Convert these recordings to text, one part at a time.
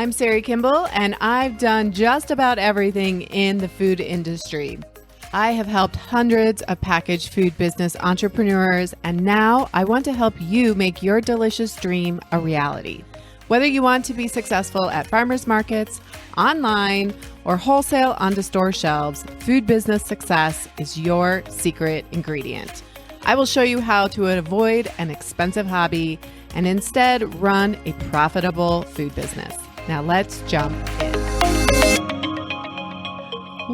I'm Sari Kimbell, and I've done just about everything in the food industry. I have helped hundreds of packaged food business entrepreneurs, and now I want to help you make your delicious dream a reality. Whether you want to be successful at farmers markets, online, or wholesale onto store shelves, food business success is your secret ingredient. I will show you how to avoid an expensive hobby and instead run a profitable food business. Now let's jump in.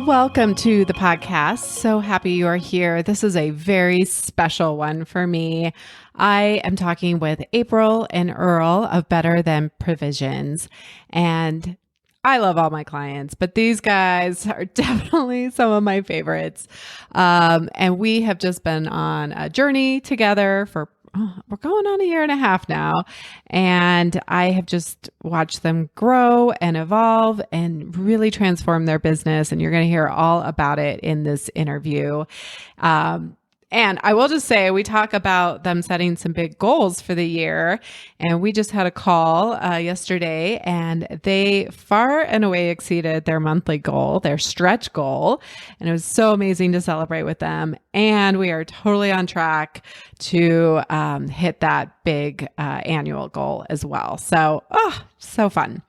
Welcome to the podcast. So happy you are here. This is a very special one for me. I am talking with April and Earl of Better Than Provisions, and I love all my clients, but these guys are definitely some of my favorites. And we have just been on a journey together for we're going on a year and a half now. And I have just watched them grow and evolve and really transform their business. And you're going to hear all about it in this interview. And I will just say, we talk about them setting some big goals for the year. And we just had a call yesterday, and they far and away exceeded their monthly goal, their stretch goal. And it was so amazing to celebrate with them. And we are totally on track to hit that big annual goal as well. So, so fun.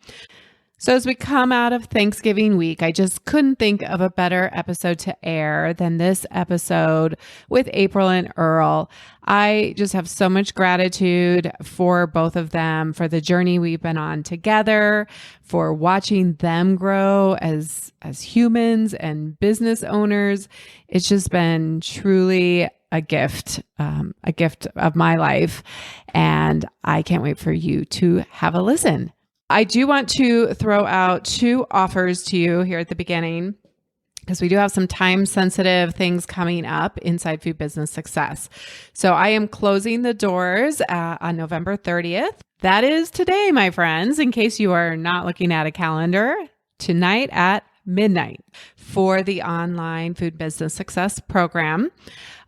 So as we come out of Thanksgiving week, I just couldn't think of a better episode to air than this episode with April and Earl. I just have so much gratitude for both of them, for the journey we've been on together, for watching them grow as humans and business owners. It's just been truly a gift of my life. And I can't wait for you to have a listen. I do want to throw out two offers to you here at the beginning, because we do have some time-sensitive things coming up inside Food Business Success. So I am closing the doors on November 30th. That is today, my friends, in case you are not looking at a calendar, tonight at midnight for the online Food Business Success program.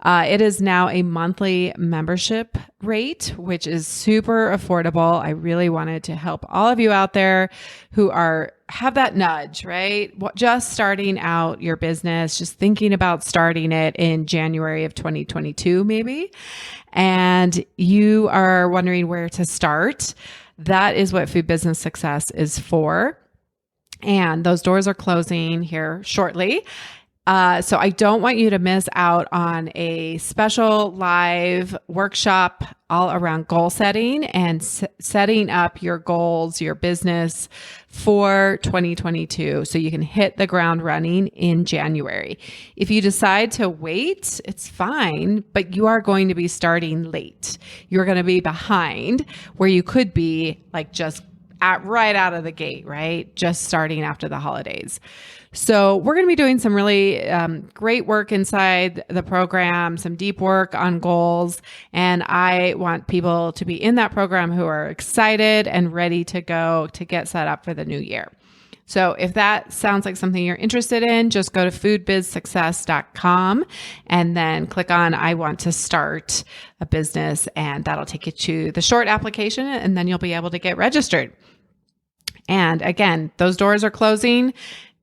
It is now a monthly membership rate, which is super affordable. I really wanted to help all of you out there who have that nudge, right? Just starting out your business, just thinking about starting it in January of 2022, maybe. And you are wondering where to start. That is what Food Business Success is for. And those doors are closing here shortly. So I don't want you to miss out on a special live workshop all around goal setting and setting up your goals, your business for 2022, so you can hit the ground running in January. If you decide to wait, it's fine, but you are going to be starting late. You're going to be behind where you could be like just right out of the gate, right? Just starting after the holidays. So we're going to be doing some really great work inside the program, some deep work on goals. And I want people to be in that program who are excited and ready to go to get set up for the new year. So if that sounds like something you're interested in, just go to foodbizsuccess.com and then click on I want to start a business, and that'll take you to the short application, and then you'll be able to get registered. And again, those doors are closing,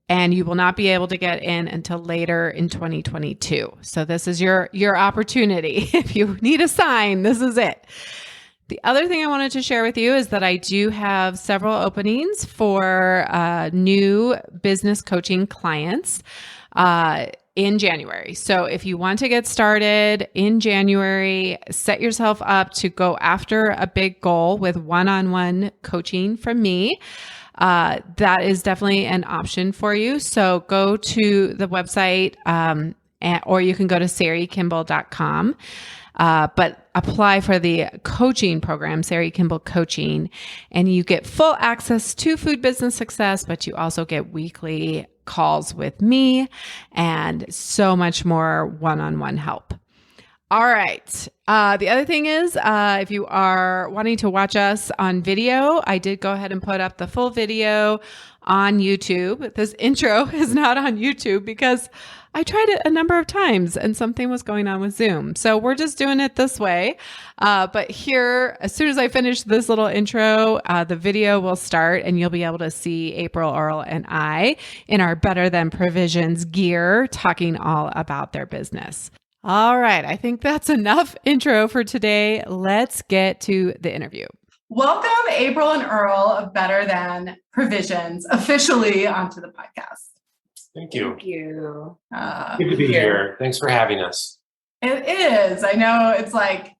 and you will not be able to get in until later in 2022. So this is your opportunity. If you need a sign, this is it. The other thing I wanted to share with you is that I do have several openings for new business coaching clients in January. So if you want to get started in January, set yourself up to go after a big goal with one-on-one coaching from me. That is definitely an option for you. So go to the website, or you can go to sarikimbell.com. But apply for the coaching program, Sari Kimbell Coaching, and you get full access to Food Business Success, but you also get weekly calls with me and so much more one-on-one help. All right. The other thing is, if you are wanting to watch us on video, I did go ahead and put up the full video on YouTube. This intro is not on YouTube because I tried it a number of times and something was going on with Zoom. So we're just doing it this way. But here, as soon as I finish this little intro, the video will start and you'll be able to see April, Earl, and I in our Better Than Provisions gear talking all about their business. All right. I think that's enough intro for today. Let's get to the interview. Welcome, April and Earl of Better Than Provisions, officially onto the podcast. Thank you. Thank you. Good to be here. Thanks for having us. It is. I know it's like,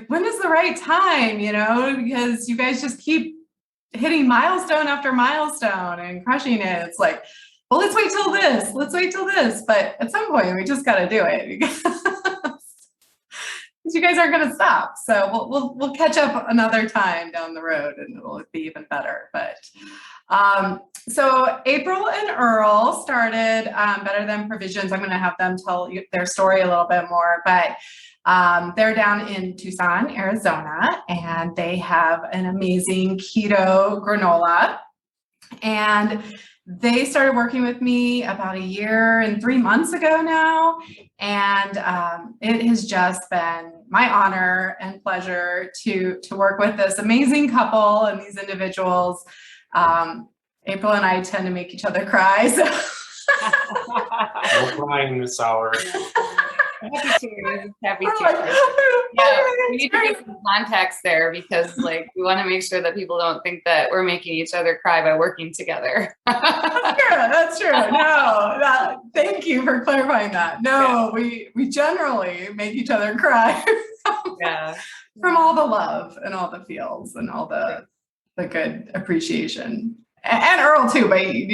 when is the right time, because you guys just keep hitting milestone after milestone and crushing it. It's like, well, let's wait till this. But at some point we just got to do it because you guys aren't going to stop. So we'll catch up another time down the road and it'll be even better. But so April and Earl started Better Than Provisions. I'm going to have them tell you their story a little bit more, but they're down in Tucson, Arizona, and they have an amazing keto granola. And they started working with me about 1 year and 3 months ago now. And it has just been my honor and pleasure to work with this amazing couple and these individuals. April and I tend to make each other cry. So. No crying this hour. Happy tears. Yeah, we need to get some context there because we want to make sure that people don't think that we're making each other cry by working together. That's true. No, thank you for clarifying that. No, yeah. we generally make each other cry from all the love and all the feels and all the good appreciation. And Earl too, but I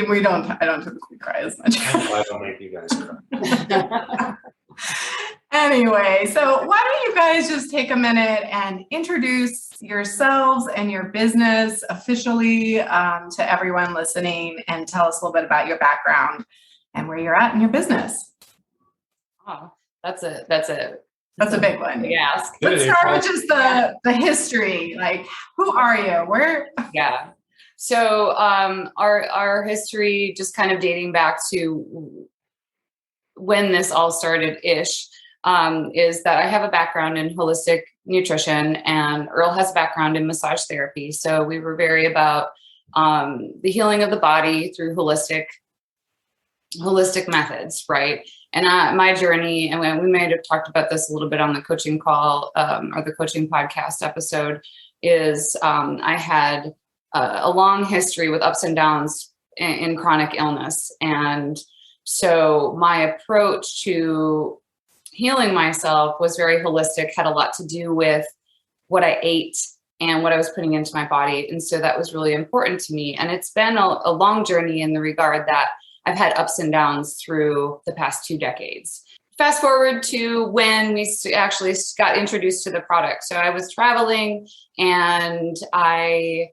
don't typically cry as much. I don't make you guys cry. Anyway, so why don't you guys just take a minute and introduce yourselves and your business officially to everyone listening and tell us a little bit about your background and where you're at in your business. Oh, that's a big one. Yeah. Let's start with just the history. Like, who are you? Where? Yeah. So our history, just kind of dating back to when this all started-ish, is that I have a background in holistic nutrition and Earl has a background in massage therapy. So we were very about the healing of the body through holistic methods, right? And my journey, and we may have talked about this a little bit on the coaching call or the coaching podcast episode, is I had a long history with ups and downs in chronic illness. And so my approach to healing myself was very holistic, had a lot to do with what I ate and what I was putting into my body. And so that was really important to me. And it's been a long journey in the regard that I've had ups and downs through the past 2 decades. Fast forward to when we actually got introduced to the product. So I was traveling and I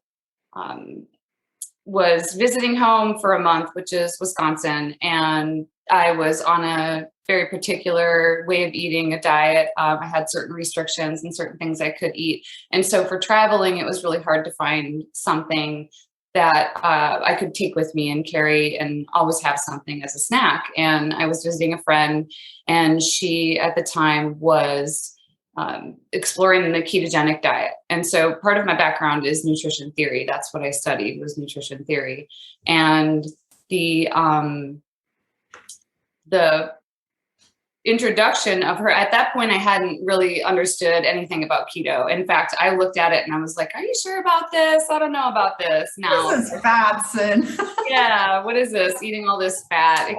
was visiting home for a month, which is Wisconsin. And I was on a very particular way of eating, a diet. I had certain restrictions and certain things I could eat. And so for traveling, it was really hard to find something that I could take with me and carry and always have something as a snack. And I was visiting a friend and she at the time was exploring the ketogenic diet. And so part of my background is nutrition theory. That's what I studied, was nutrition theory. And the introduction of her, at that point, I hadn't really understood anything about keto. In fact, I looked at it and I was like, are you sure about this? I don't know about this. Now, this is fats and yeah, what is this? Eating all this fat. It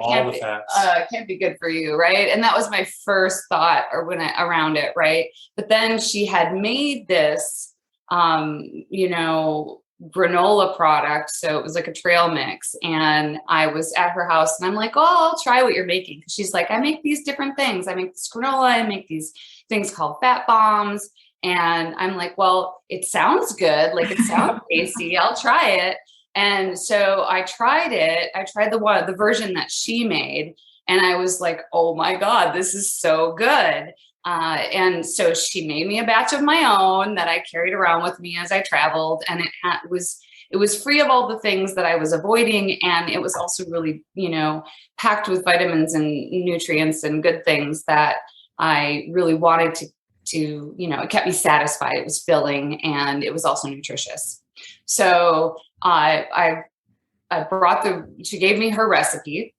can't be good for you, right? And that was my first thought around it, right? But then she had made this, granola product. So it was like a trail mix. And I was at her house and I'm like, oh, I'll try what you're making. She's like, I make these different things. I make this granola. I make these things called fat bombs. And I'm like, well, it sounds good. Like it sounds tasty. I'll try it. And so I tried it. I tried the version that she made. And I was like, oh my God, this is so good. And so she made me a batch of my own that I carried around with me as I traveled. And it was it was free of all the things that I was avoiding. And it was also really, packed with vitamins and nutrients and good things that I really wanted to, it kept me satisfied. It was filling and it was also nutritious. So I she gave me her recipe.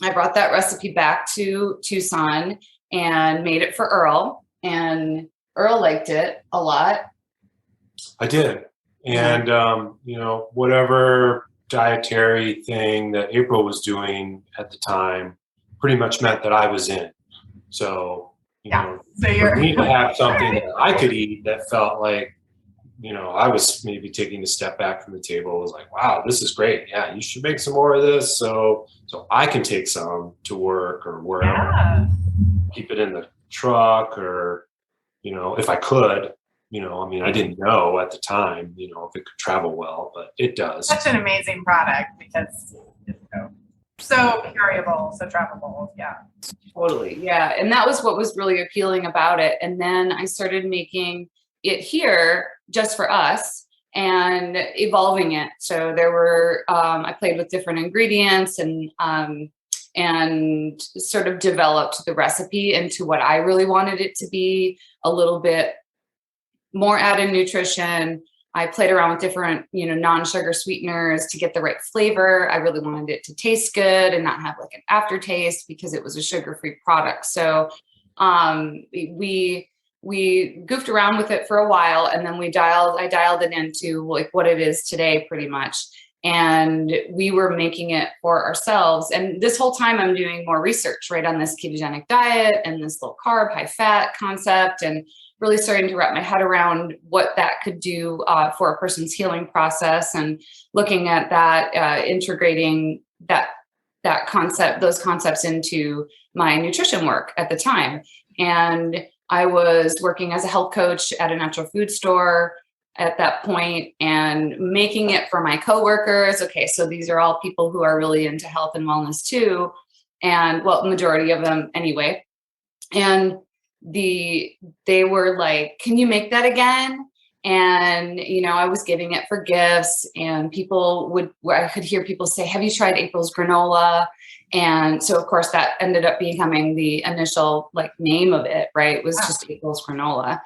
I brought that recipe back to Tucson and made it for Earl, and Earl liked it a lot. I did. And, whatever dietary thing that April was doing at the time pretty much meant that I was in. So, for me to have something that I could eat that felt like, I was maybe taking a step back from the table. It was like, wow, this is great. Yeah, you should make some more of this so I can take some to work or wherever. Yeah. Keep it in the truck or, if I could, I didn't know at the time, if it could travel well, but it does. Such an amazing product because it's so carryable, so travelable. Yeah. Totally. Yeah. And that was what was really appealing about it. And then I started making it here just for us and evolving it. So there were, I played with different ingredients and sort of developed the recipe into what I really wanted it to be, a little bit more added nutrition. I played around with different, non-sugar sweeteners to get the right flavor. I really wanted it to taste good and not have like an aftertaste because it was a sugar-free product. So we goofed around with it for a while, and then I dialed it into like what it is today pretty much. And we were making it for ourselves. And this whole time I'm doing more research, right, on this ketogenic diet and this low carb, high fat concept, and really starting to wrap my head around what that could do for a person's healing process, and looking at that, integrating that concept, those concepts into my nutrition work at the time. And I was working as a health coach at a natural food store at that point and making it for my coworkers. Okay, so these are all people who are really into health and wellness too. And well, majority of them anyway. And they were like, can you make that again? And, I was giving it for gifts, and I could hear people say, have you tried April's granola? And so of course that ended up becoming the initial like name of it, right? It was just April's granola.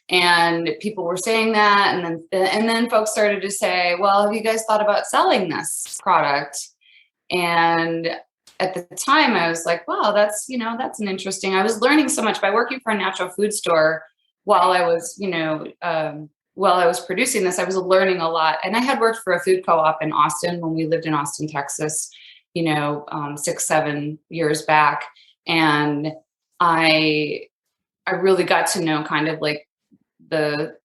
And people were saying that. And then folks started to say, well, have you guys thought about selling this product? And at the time I was like, wow, that's an interesting, I was learning so much by working for a natural food store while I was, while I was producing this. I was learning a lot. And I had worked for a food co-op in Austin when we lived in Austin, Texas, 6-7 years back. And I really got to know kind of like the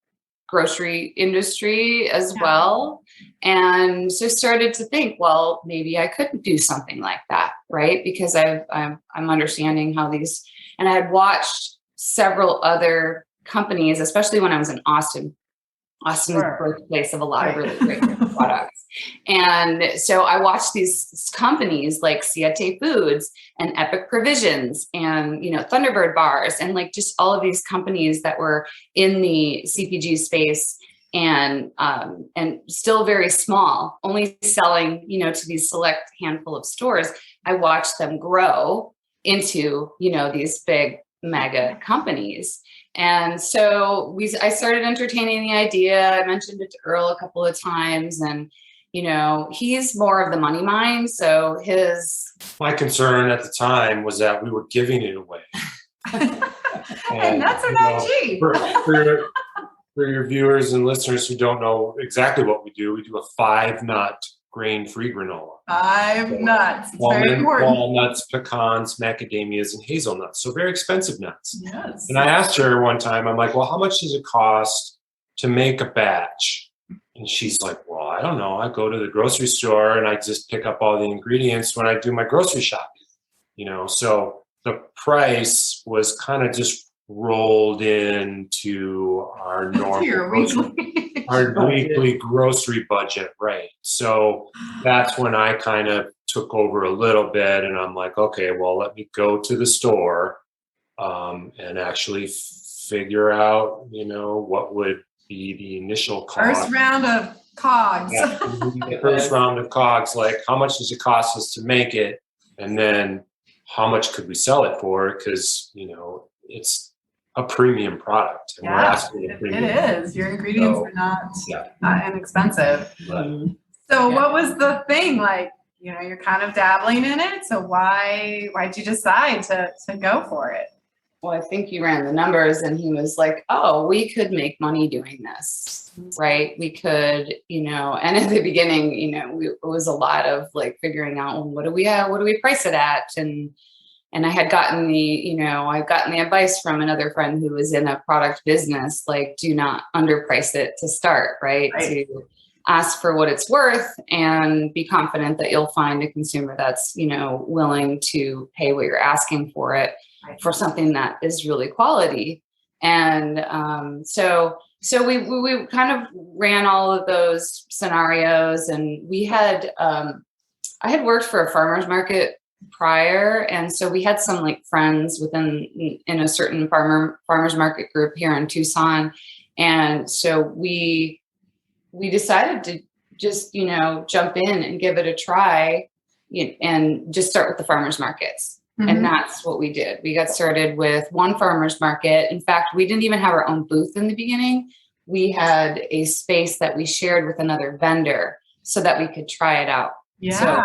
grocery industry as well. And so started to think, well, maybe I could do something like that, right? Because I'm understanding how these, and I had watched several other companies, especially when I was in Austin. Austin is the birthplace of a lot of really great products. And so I watched these companies like Siete Foods and Epic Provisions and, Thunderbird Bars, and like just all of these companies that were in the CPG space and still very small, only selling, to these select handful of stores. I watched them grow into, these big mega companies. And so I started entertaining the idea. I mentioned it to Earl a couple of times, and, he's more of the money mind. So my concern at the time was that we were giving it away. And that's not cheap. For your viewers and listeners who don't know exactly what we do a 5-nut grain-free granola. 5 nuts. It's very important. Walnuts, pecans, macadamias, and hazelnuts. So very expensive nuts. Yes. And I asked her one time, I'm like, well, how much does it cost to make a batch? And she's like, well, I don't know. I go to the grocery store and I just pick up all the ingredients when I do my grocery shopping. So the price was kind of just rolled into our normal weekly grocery budget, right? So that's when I kind of took over a little bit, and I'm like, okay, well, let me go to the store and actually figure out, what would be the initial cost. First round of Cogs. Yeah. The first round of COGS, like how much does it cost us to make it? And then how much could we sell it for? Because, it's a premium product. And we're asking a premium. It is. Your ingredients are not inexpensive. Right. So what was the thing? Like, you're kind of dabbling in it. So why'd you decide to go for it? Well, I think you ran the numbers and he was like, oh, we could make money doing this, right? We could, and at the beginning, it was a lot of like figuring out, well, what do we price it at? And I had gotten the advice from another friend who was in a product business, like, do not underprice it to start, right? To ask for what it's worth and be confident that you'll find a consumer that's, willing to pay what you're asking for it. For something that is really quality. And so we kind of ran all of those scenarios, and we had I had worked for a farmer's market prior, and so we had some like friends in a certain farmer's market group here in Tucson, and so we decided to just jump in and give it a try, and just start with the farmer's markets. Mm-hmm. And that's what we did. We got started with one farmer's market. In fact, we didn't even have our own booth in the beginning. We had a space that we shared with another vendor so that we could try it out. Yeah, so,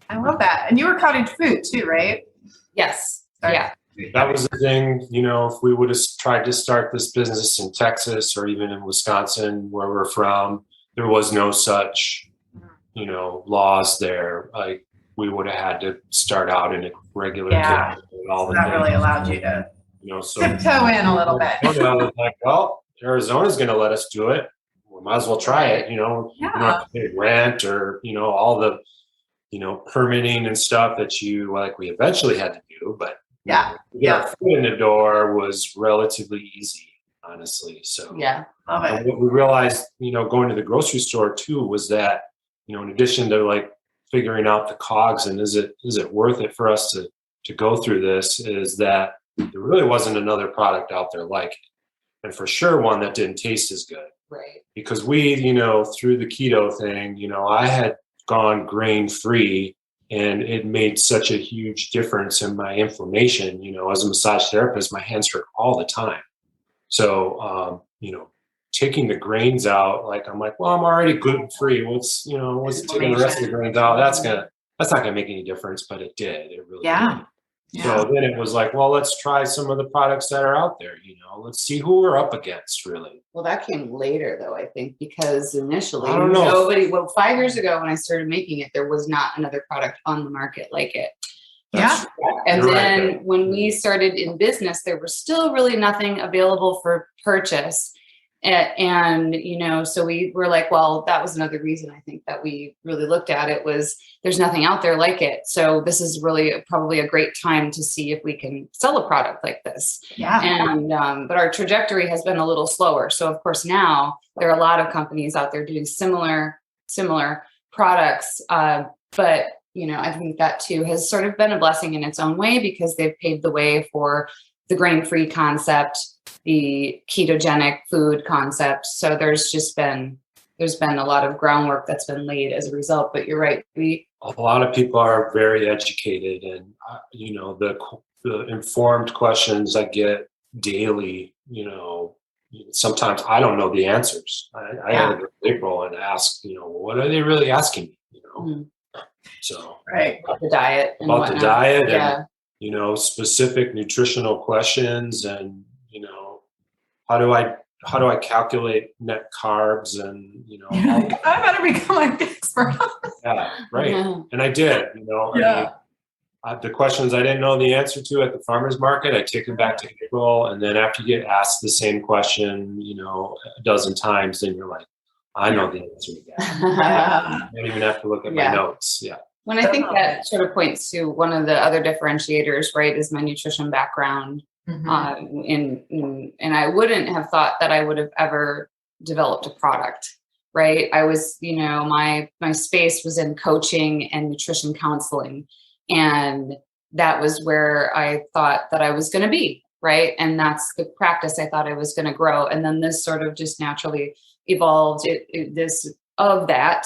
I love that. And you were cottage food too, right? Yes. Sorry. Yeah. That was the thing, if we would have tried to start this business in Texas or even in Wisconsin, where we're from, there was no such, laws there. Like, we would have had to start out in a regular kitchen and all the that things. Really allowed you to so tiptoe in a little bit. I was like, well, Arizona's going to let us do it. We might as well try it. You don't have to pay rent or all the permitting and stuff that we eventually had to do. But foot in the door was relatively easy, honestly. So love it. What we realized, going to the grocery store too, was that in addition to like figuring out the COGS and is it worth it for us to go through this, is that there really wasn't another product out there like it. And for sure one that didn't taste as good. Right. Because we, through the keto thing, I had gone grain free, and it made such a huge difference in my inflammation. As a massage therapist, my hands hurt all the time. So, taking the grains out, I'm like, well, I'm already gluten free. What's taking the rest of the grains out? That's not gonna make any difference, but it did. It really did. Yeah. So then it was like, well, let's try some of the products that are out there. Let's see who we're up against, really. Well, that came later, though, I think, because initially, I don't know. nobody. Well, 5 years ago when I started making it, there was not another product on the market like it. And You're then right. when we started in business, there was still really nothing available for purchase. And so we were like, well, that was another reason I think that we really looked at it was there's nothing out there like it. So this is really probably a great time to see if we can sell a product like this. Yeah. And, but our trajectory has been a little slower. So of course now there are a lot of companies out there doing similar products. But I think that too has sort of been a blessing in its own way because they've paved the way for the grain-free concept, the ketogenic food concept. So there's been a lot of groundwork that's been laid as a result. But you're right. A lot of people are very educated, and the informed questions I get daily. Sometimes I don't know the answers. I had to go to April and ask, what are they really asking me? Mm-hmm. So about the diet, and specific nutritional questions, and how do I calculate net carbs, and I better become an expert. Yeah, right. Yeah. And I did. The questions I didn't know the answer to at the farmer's market, I take them back to April, and then after you get asked the same question, a dozen times, then you're like, I know the answer to that. I don't even have to look at my notes. Yeah. When I think that sort of points to one of the other differentiators, right, is my nutrition background. Mm-hmm. And I wouldn't have thought that I would have ever developed a product, right? I was, my space was in coaching and nutrition counseling. And that was where I thought that I was going to be, right? And that's the practice I thought I was going to grow. And then this sort of just naturally evolved. This of that.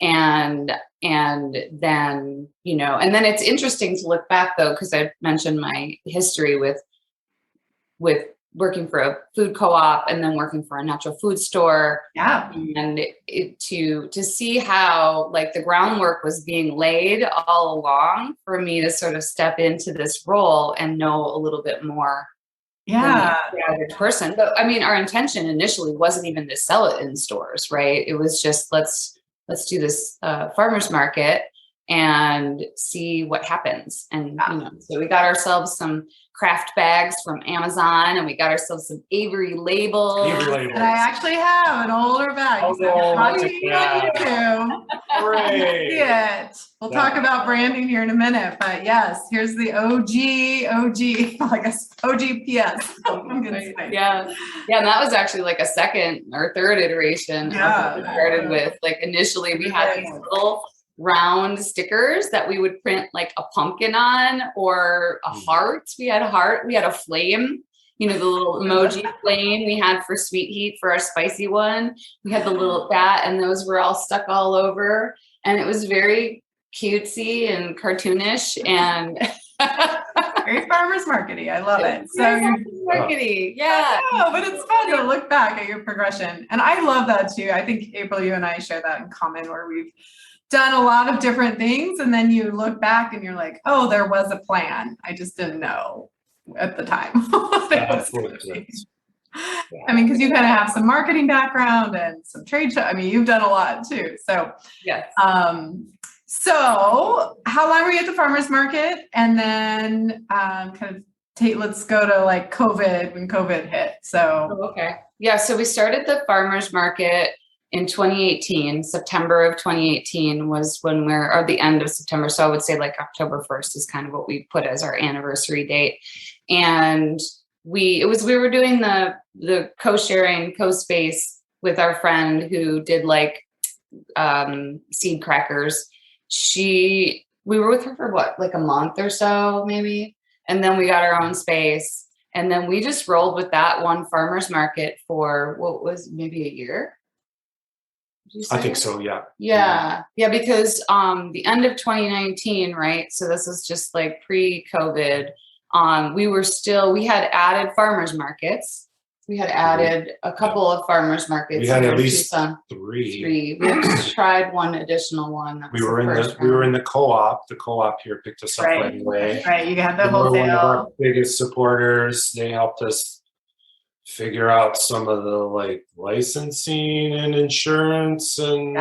And then, you know, and then it's interesting to look back though, because I mentioned my history with working for a food co-op and then working for a natural food store. Yeah. And to see how like the groundwork was being laid all along for me to sort of step into this role and know a little bit more Yeah. than the average person. But I mean, our intention initially wasn't even to sell it in stores, right? It was just, let's do this farmer's market and see what happens. And, you know, so we got ourselves some craft bags from Amazon, and we got ourselves some Avery labels. And I actually have an older bag. Oh, So no, you see on YouTube. Great. See it. We'll talk about branding here in a minute, but yes, here's the OG, I guess OGPS. Yeah. And that was actually like a second or third iteration of what we started with. Like initially we had these little round stickers that we would print like a pumpkin on, or a heart. We had a heart, we had a flame, you know, the little emoji flame we had for sweet heat for our spicy one. We had the little that, and those were all stuck all over, and it was very cutesy and cartoonish and very farmers markety. I love it. So markety, yeah. No, but it's fun to look back at your progression, and I love that too. I think April, you and I share that in common, where we've done a lot of different things, and then you look back and you're like, oh, there was a plan. I just didn't know at the time. I mean, because you kind of have some marketing background and some trade show. I mean, you've done a lot too. So yes. So how long were you at the farmers market? And then let's go to like COVID, when COVID hit. So okay. Yeah. So we started the farmers market in 2018. September of 2018 was when or the end of September. So I would say like October 1st is kind of what we put as our anniversary date. And we were doing the co-sharing, co-space with our friend who did like seed crackers. We were with her for what, like a month or so maybe. And then we got our own space. And then we just rolled with that one farmer's market for what was maybe a year. I think so, yeah. Yeah, because the end of 2019, right? So this is just like pre-COVID. We had added farmers markets. We had added a couple of farmers markets. We had at least three. We had tried one additional one. We were in the co-op. The co-op here picked us up right away. Right, you had the wholesale. One of our biggest supporters. They helped us figure out some of the like licensing and insurance and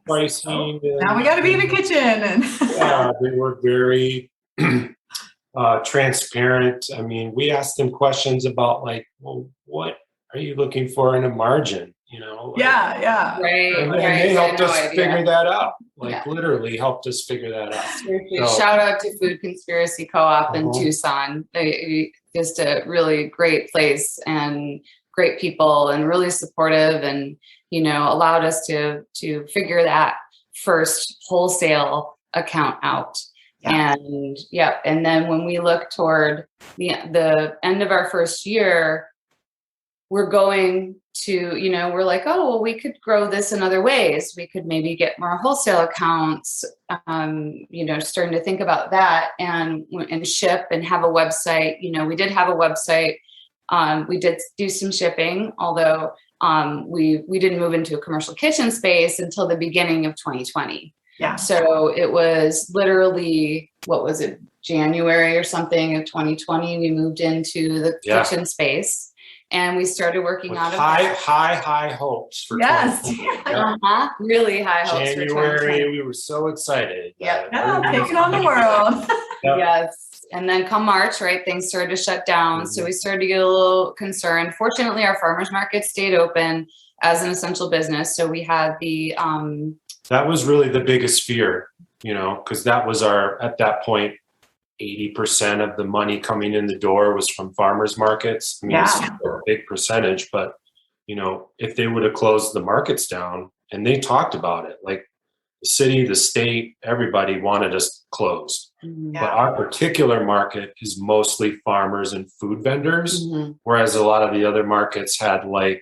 pricing. Now we got to be in the kitchen. And yeah, they were very transparent. I mean, we asked them questions about like, well, what are you looking for in a margin? You know? Yeah. Right. And they helped us figure that out. Like literally helped us figure that out. So, shout out to Food Conspiracy Co-op in Tucson. Just a really great place and great people and really supportive, and, you know, allowed us to figure that first wholesale account out. And then when we look toward the end of our first year, we're going to, you know, we're like, oh, well, we could grow this in other ways. We could maybe get more wholesale accounts, you know, starting to think about that and ship and have a website. You know, we did have a website. We did do some shipping, although we didn't move into a commercial kitchen space until the beginning of 2020. Yeah. So it was literally, what was it, January or something of 2020, we moved into the kitchen space. And we started working with out of high hopes for really high hopes. January, we were so excited. Taking on the world. Yes. And then come March, right, things started to shut down. So we started to get a little concerned. Fortunately, our farmers market stayed open as an essential business. So we had the that was really the biggest fear, you know, because that was at that point, 80% of the money coming in the door was from farmers markets. I mean, it's a big percentage, but, you know, if they would have closed the markets down, and they talked about it, like the city, the state, everybody wanted us closed. But our particular market is mostly farmers and food vendors, whereas a lot of the other markets had like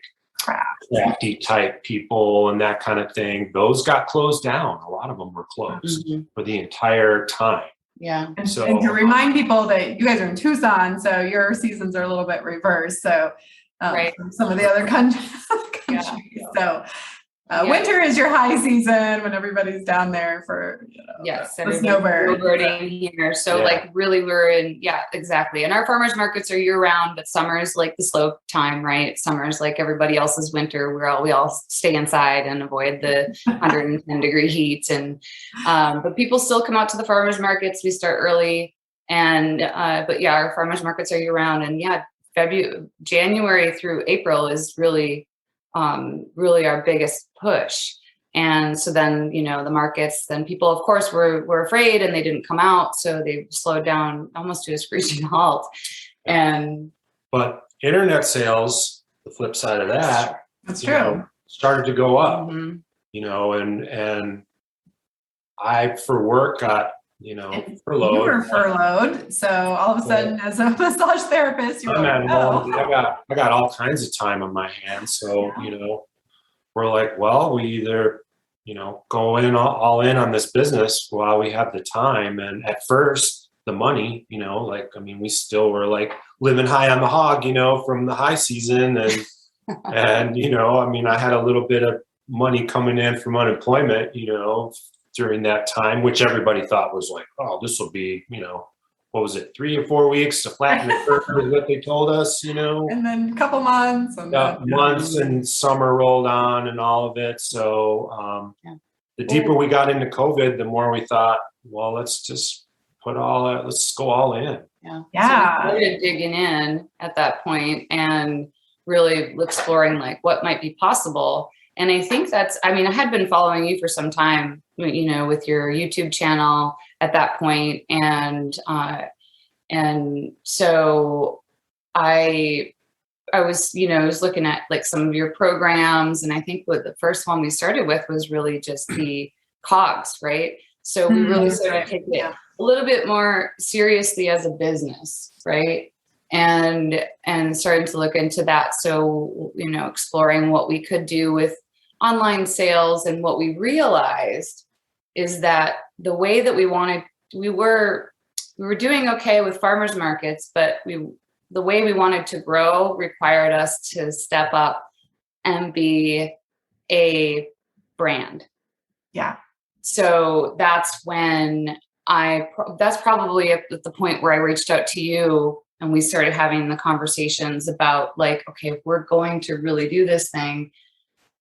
crafty type people and that kind of thing, those got closed down. A lot of them were closed for the entire time. Yeah. And, So, and to remind people that you guys are in Tucson, so your seasons are a little bit reversed. So from some of the other countries. So winter is your high season when everybody's down there for the snowbirding here. So like really we're in, exactly. And our farmers markets are year round, but summer is like the slow time, right? Summer is like everybody else's winter. We all stay inside and avoid the 110 degree heat. And but people still come out to the farmers markets. We start early, and but our farmers markets are year round. And January through April is really our biggest push. And so then, the markets, then people, of course, were afraid and they didn't come out. So they slowed down almost to a screeching halt. But internet sales, the flip side of that, that's true, started to go up, and I, for work, got, furloughed. You were furloughed. So all of a sudden, as a massage therapist, you're like, I got all kinds of time on my hands. So, we're like, well, we either, go in all in on this business while we have the time. And at first, the money, we still were like living high on the hog, from the high season. And, I had a little bit of money coming in from unemployment, during that time, which everybody thought was like, oh, this will be, what was it, 3 or 4 weeks to flatten the curve is what they told us, And then a couple months. And months and summer rolled on and all of it. So the deeper we got into COVID, the more we thought, well, let's just let's go all in. Yeah. So we started digging in at that point and really exploring like what might be possible. And I think I had been following you for some time, with your YouTube channel at that point. And so I was, was looking at like some of your programs. And I think what the first one we started with was really just the COGS, right? So we really started taking it a little bit more seriously as a business, right? And starting to look into that. So, exploring what we could do with online sales. And what we realized is that the way that we were doing okay with farmers markets, but the way we wanted to grow required us to step up and be a brand. Yeah. So that's when that's probably at the point where I reached out to you and we started having the conversations about like, okay, if we're going to really do this thing,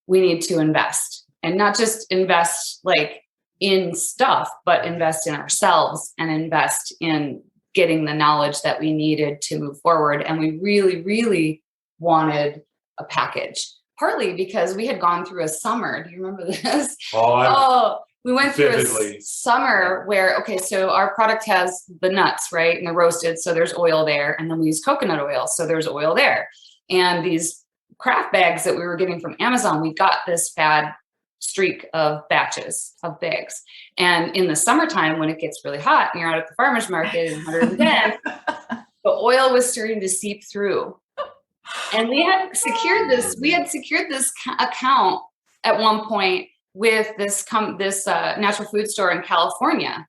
we need to invest, and not just invest like in stuff, but invest in ourselves and invest in getting the knowledge that we needed to move forward. And we really, really wanted a package, partly because we had gone through a summer. Do you remember this? We went through a summer where, so our product has the nuts, right? And they're roasted. So there's oil there. And then we use coconut oil. So there's oil there. And these craft bags that we were getting from Amazon, we got this bad streak of batches of bags. And in the summertime, when it gets really hot and you're out at the farmer's market in 110, the oil was starting to seep through. And we had secured this account at one point with this natural food store in California.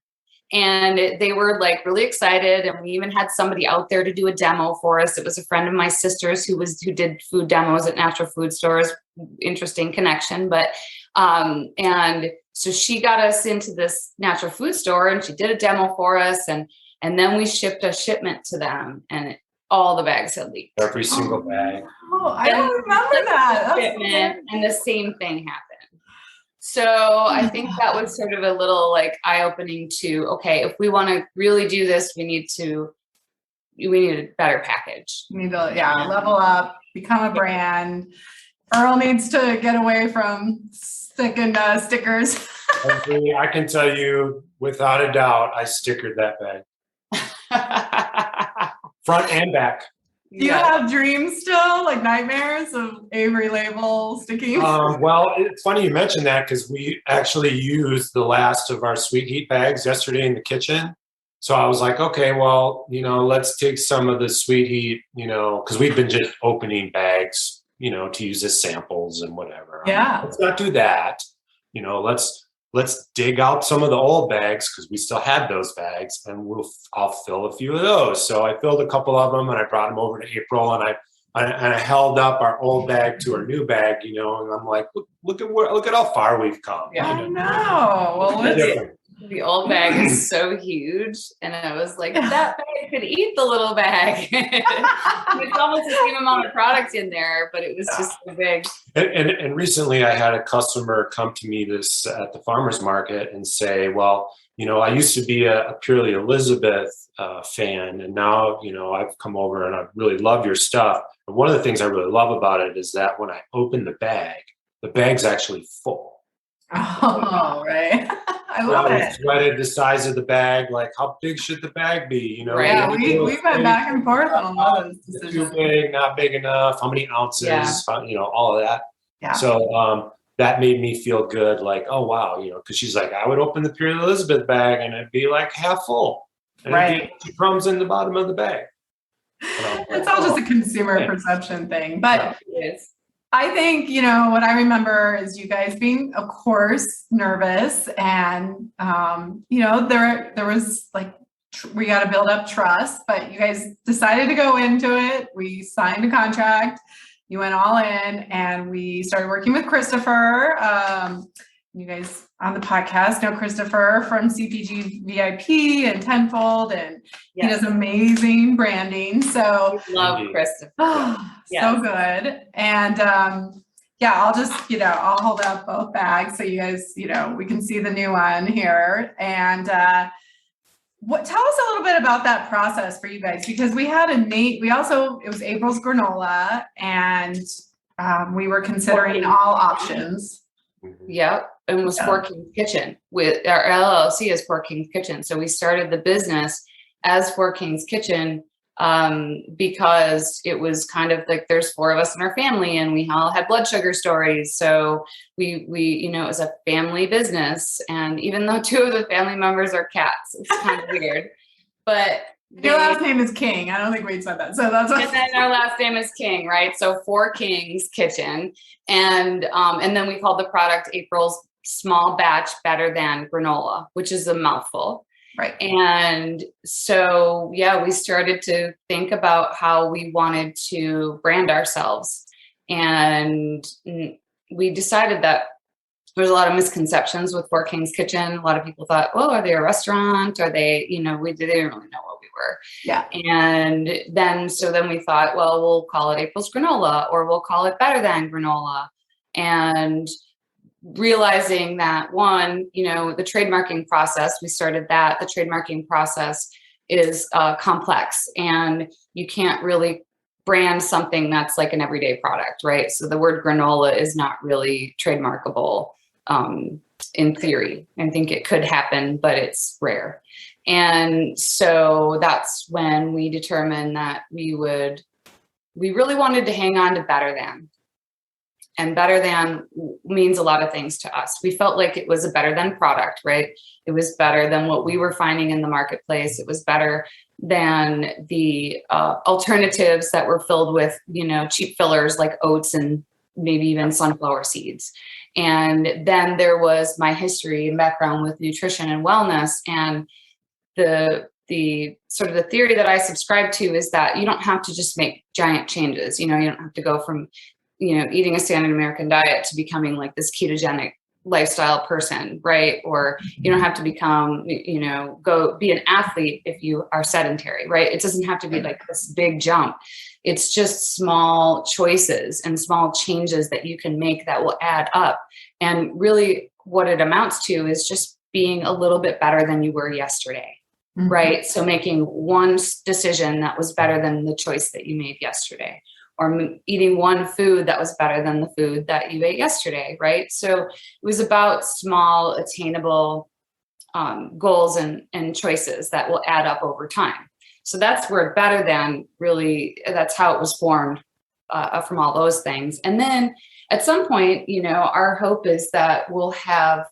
And they were like really excited. And we even had somebody out there to do a demo for us. It was a friend of my sister's who did food demos at natural food stores. Interesting connection. But, and so she got us into this natural food store and she did a demo for us. And then we shipped a shipment to them and all the bags had leaked. Every single bag. Oh, I don't remember that. And the same thing happened. So I think that was sort of a little like eye-opening to, okay, if we want to really do this, we need a better package. We need to, level up, become a brand. Earl needs to get away from sticking stickers. I can tell you without a doubt, I stickered that bag. Front and back. Do you have dreams still, like nightmares of Avery label sticking? Well, it's funny you mentioned that because we actually used the last of our sweet heat bags yesterday in the kitchen. So I was like, okay, well, let's take some of the sweet heat, because we've been just opening bags, to use as samples and whatever. Yeah. Let's not do that. Let's dig out some of the old bags, because we still had those bags, and I'll fill a few of those. So I filled a couple of them, and I brought them over to April, and I held up our old bag to our new bag, and I'm like, look at how far we've come. Yeah, I know. Well, the old bag is so huge, and I was like, that bag could eat the little bag. It's almost the same amount of product in there, but it was just so big. And recently, I had a customer come to me at the farmer's market and say, well, I used to be a Purely Elizabeth fan, and now I've come over and I really love your stuff. But one of the things I really love about it is that when I open the bag's actually full. Oh, right. I love it. Sweated the size of the bag. Like, how big should the bag be? Right. Yeah, we went back and forth on all those decisions. Too big, not big enough. How many ounces? Yeah. All of that. Yeah. So that made me feel good. Like, oh wow, because she's like, I would open the Pure Elizabeth bag and it'd be like half full, and it'd be crumbs in the bottom of the bag. It's all just a consumer perception thing, but. It is. I think, what I remember is you guys being, of course, nervous, and, there was like, we got to build up trust, but you guys decided to go into it. We signed a contract, you went all in, and we started working with Christopher. You guys on the podcast know Christopher from CPG VIP and Tenfold, and he does amazing branding. So love Christopher. So good. And I'll just, I'll hold up both bags so you guys, we can see the new one here. And tell us a little bit about that process for you guys, because we had it was April's granola, and we were considering all options. Yep. And was Four Kings Kitchen. With our LLC is Four Kings Kitchen. So we started the business as Four Kings Kitchen because it was kind of like there's 4 of us in our family, and we all had blood sugar stories. So we it was a family business. And even though 2 of the family members are cats, it's kind of weird. But your last name is King. I don't think we said that. So that's and then our last name is King, right? So Four Kings Kitchen. And then we called the product April's Small Batch Better Than Granola, which is a mouthful. Right. And so, we started to think about how we wanted to brand ourselves. And we decided that there's a lot of misconceptions with Four Kings Kitchen. A lot of people thought, oh, are they a restaurant? Are they, we didn't really know what we were. Yeah. And then we thought, well, we'll call it April's Granola, or we'll call it Better Than Granola. And realizing that one, the trademarking process, we started that. The trademarking process is complex, and you can't really brand something that's like an everyday product, right? So the word granola is not really trademarkable in theory. I think it could happen, but it's rare. And so that's when we determined that we really wanted to hang on to Better Than. And Better Than means a lot of things to us. We felt like it was a better than product, right? It was better than what we were finding in the marketplace. It was better than the alternatives that were filled with, cheap fillers like oats and maybe even sunflower seeds. And then there was my history and background with nutrition and wellness. And the sort of the theory that I subscribe to is that you don't have to just make giant changes. You don't have to go from eating a standard American diet to becoming like this ketogenic lifestyle person, right? Or you don't have to become, go be an athlete if you are sedentary, right? It doesn't have to be like this big jump. It's just small choices and small changes that you can make that will add up. And really what it amounts to is just being a little bit better than you were yesterday, right? So making one decision that was better than the choice that you made yesterday, or eating one food that was better than the food that you ate yesterday, right? So it was about small, attainable goals and choices that will add up over time. So that's where Better Than really, that's how it was formed from all those things. And then at some point, our hope is that we'll have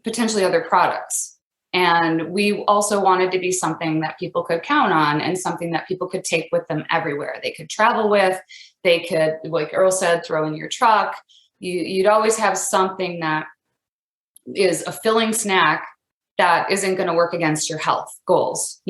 potentially other products. And we also wanted to be something that people could count on and something that people could take with them everywhere. They could travel with, they could, like Earl said, throw in your truck. You'd always have something that is a filling snack that isn't going to work against your health goals,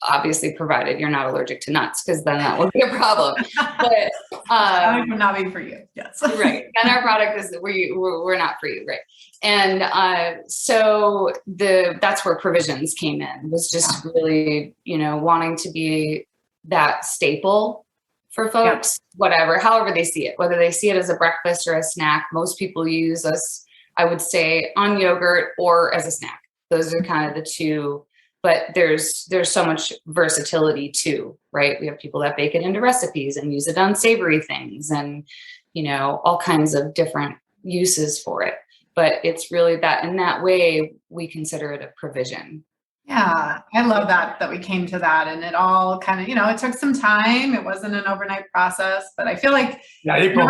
obviously provided you're not allergic to nuts, because then that would be a problem. But that would not be for you. Yes. Right. And our product is we're not for you. Right. And so that's where provisions came in, was just really, wanting to be that staple for folks, however they see it, whether they see it as a breakfast or a snack. Most people use us, I would say, on yogurt or as a snack. Those are kind of the two, but there's so much versatility too, right? We have people that bake it into recipes and use it on savory things and, all kinds of different uses for it. But it's really that in that way, we consider it a provision. Yeah, I love that we came to that, and it all kind of, it took some time. It wasn't an overnight process, but I feel like April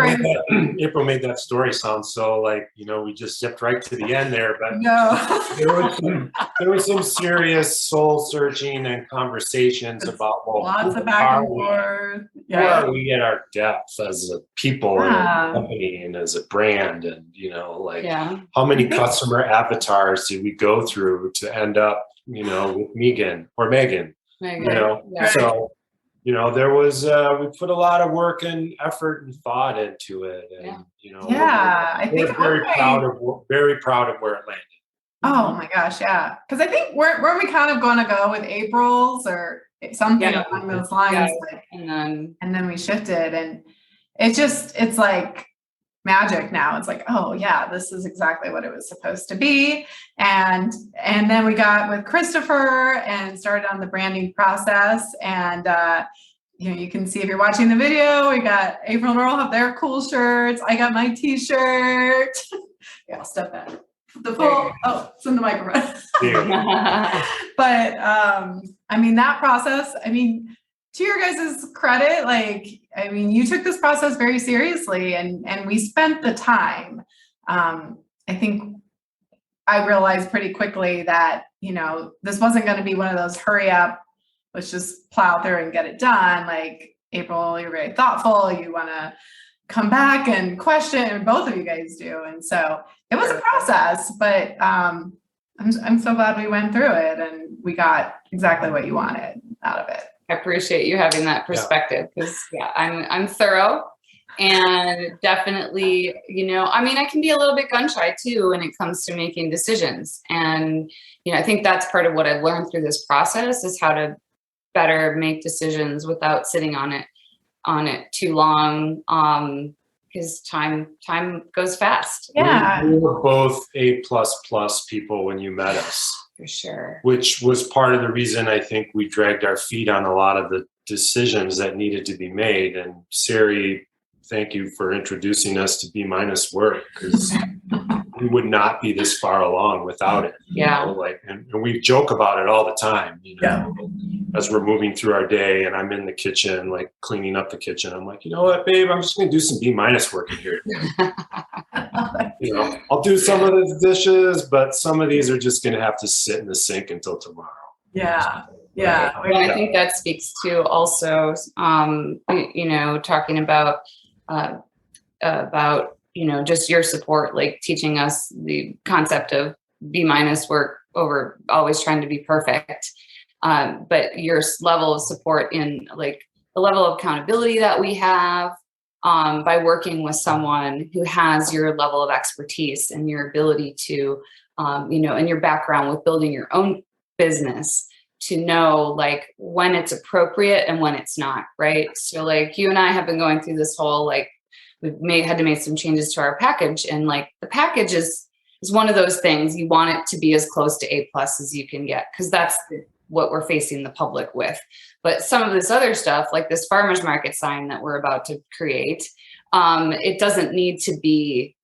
made that story sound so like, we just zipped right to the end there, but no, there was some serious soul searching and conversations about lots of back and forth. Where are we at our depth as a people and a company and as a brand, and how many customer avatars did we go through to end up with Megan. So, there was, we put a lot of work and effort and thought into it. And, I think we're very proud of where it landed. Oh my gosh. Yeah. Cause I think weren't we kind of going to go with April's or something along those lines. And then we shifted, and it's like magic now. It's like, oh yeah, this is exactly what it was supposed to be. And then we got with Christopher and started on the branding process. And you can see if you're watching the video, we got April and Earl have their cool shirts. I got my t-shirt. Yeah, I'll step back. It's in the microphone. But that process, to your guys' credit, you took this process very seriously, and we spent the time. I think I realized pretty quickly that, this wasn't going to be one of those hurry up, let's just plow through and get it done. Like, April, you're very thoughtful. You want to come back and question, and both of you guys do. And so it was a process, but I'm so glad we went through it and we got exactly what you wanted out of it. I appreciate you having that perspective, because I'm thorough, and definitely, I can be a little bit gun shy too when it comes to making decisions. And, I think that's part of what I've learned through this process, is how to better make decisions without sitting on it too long. Because time goes fast. Yeah. We were both A++ people when you met us. For sure. Which was part of the reason I think we dragged our feet on a lot of the decisions that needed to be made. And Sari, thank you for introducing us to B- work, because we would not be this far along without it. And we joke about it all the time, as we're moving through our day, and I'm in the kitchen, like cleaning up the kitchen. I'm like, you know what, babe, I'm just going to do some B- work in here. I'll do some of the dishes, but some of these are just going to have to sit in the sink until tomorrow. Yeah. Well, I think that speaks to also, talking about just your support, like teaching us the concept of B- work over always trying to be perfect. But your level of support in like the level of accountability that we have, by working with someone who has your level of expertise and your ability to, and your background with building your own business, to know like when it's appropriate and when it's not, right? So like you and I have been going through this whole, like, we've had to make some changes to our package, and like the package is one of those things you want it to be as close to A+ as you can get, because that's what we're facing the public with. But some of this other stuff, like this farmer's market sign that we're about to create, it doesn't need to be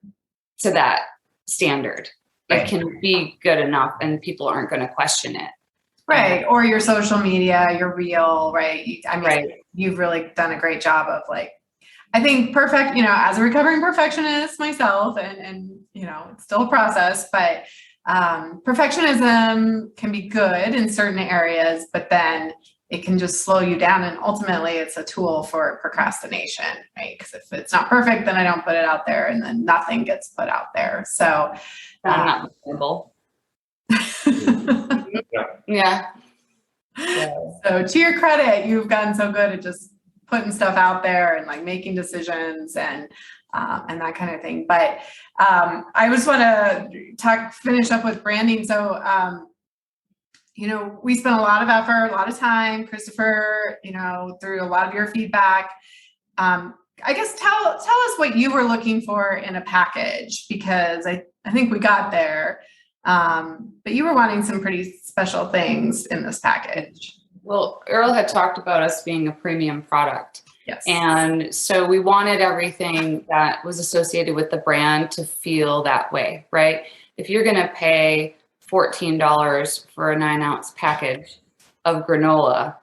to that standard. It can be good enough and people aren't going to question it. Right. Or your social media, your reel, right? You've really done a great job of like, I think as a recovering perfectionist myself, and it's still a process, but perfectionism can be good in certain areas, but then it can just slow you down. And ultimately it's a tool for procrastination, right? Because if it's not perfect, then I don't put it out there, and then nothing gets put out there. So I'm not listenable. Yeah. So to your credit, you've gotten so good at just putting stuff out there and like making decisions and that kind of thing. But I just want to finish up with branding. So, we spent a lot of effort, a lot of time, Christopher, through a lot of your feedback. I guess tell us what you were looking for in a package, because I think we got there. But you were wanting some pretty special things in this package. Well, Earl had talked about us being a premium product. Yes. And so we wanted everything that was associated with the brand to feel that way, right? If you're going to pay $14 for a 9-ounce package of granola,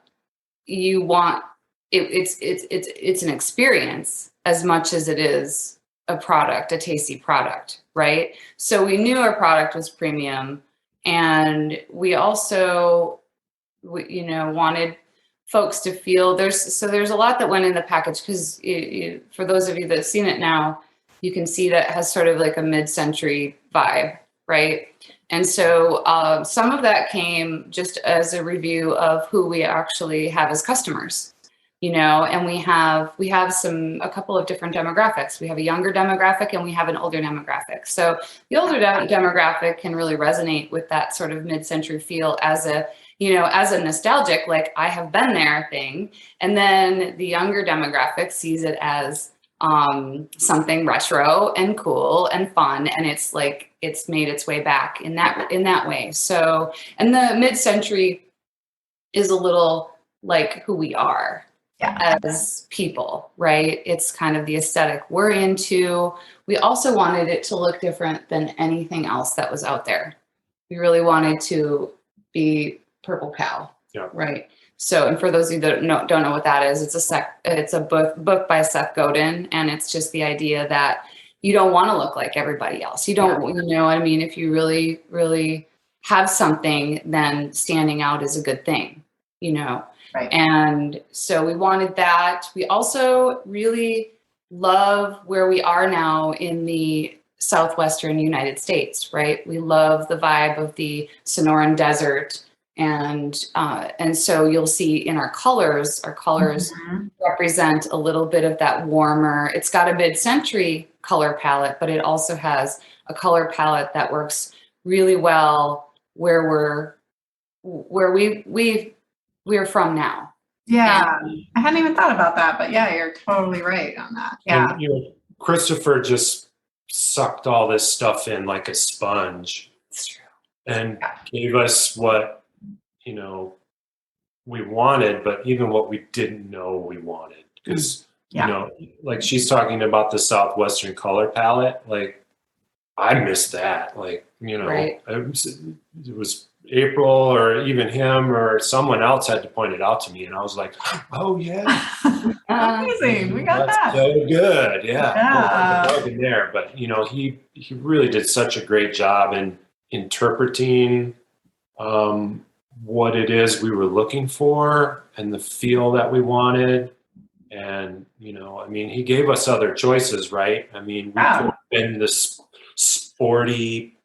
you want it's an experience as much as it is a product, a tasty product, right? So we knew our product was premium, and we also wanted folks to feel there's a lot that went in the package, because for those of you that have seen it now, you can see that it has sort of like a mid-century vibe, right? And so some of that came just as a review of who we actually have as customers, and we have a couple of different demographics. We have a younger demographic and we have an older demographic. So the older demographic can really resonate with that sort of mid-century feel as a nostalgic, like I have been there thing. And then the younger demographic sees it as something retro and cool and fun. And it's like, it's made its way back in that way. So, and the mid-century is a little like who we are as people, right? It's kind of the aesthetic we're into. We also wanted it to look different than anything else that was out there. We really wanted to be purple cow, right? So, and for those of you that don't know what that is, it's a book by Seth Godin, and it's just the idea that you don't want to look like everybody else. You don't, if you really, really have something, then standing out is a good thing, Right. And so we wanted that. We also really love where we are now in the Southwestern United States, right? We love the vibe of the Sonoran Desert. And so you'll see in our colors Mm-hmm. represent a little bit of that warmer. It's got a mid-century color palette, but it also has a color palette that works really well where we're from now. Yeah, I hadn't even thought about that, but yeah, you're totally right on that. Yeah. And, Christopher just sucked all this stuff in like a sponge. It's true. And gave us what, we wanted, but even what we didn't know we wanted. Because, like she's talking about the Southwestern color palette, like I missed that. Like, Right. it was April or even him or someone else had to point it out to me. And I was like, oh yeah. Amazing. We got That's that. so good. Yeah. Yeah. Oh, in there. But, he really did such a great job in interpreting what it is we were looking for and the feel that we wanted. And, he gave us other choices, right? We could have been this sporty,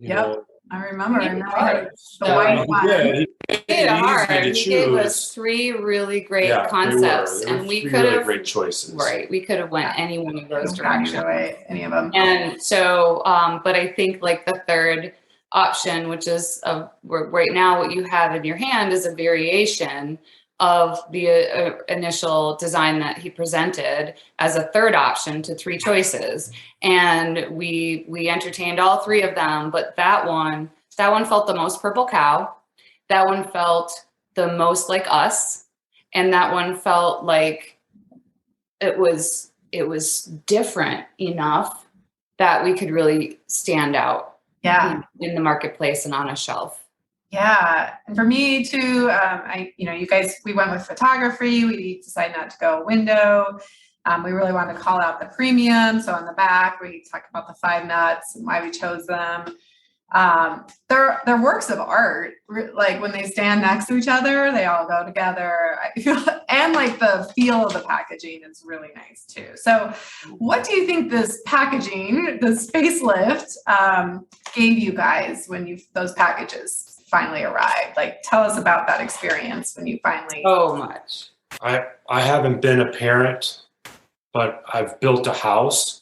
I remember. He And made now it hard. the white one. He Made it hard. easy to He gave choose. us 3 really great Yeah, concepts, they were and we three could really have great choices. Right, we could have went any one of those Don't directions. away any of them. And so, but I think like the third option, which is right now what you have in your hand, is a variation of the initial design that he presented as a third option to 3 choices. And we entertained all 3 of them, but that one felt the most purple cow. That one felt the most like us. And that one felt like it was different enough that we could really stand out in the marketplace and on a shelf. Yeah. And for me too, you guys, we went with photography. We decided not to go window. We really wanted to call out the premium. So on the back, we talk about the 5 nuts and why we chose them. They're works of art. Like when they stand next to each other, they all go together. And like the feel of the packaging is really nice too. So what do you think this packaging, this facelift, gave you guys when those packages finally arrived? Like, tell us about that experience when you finally. So much. I haven't been a parent, but I've built a house.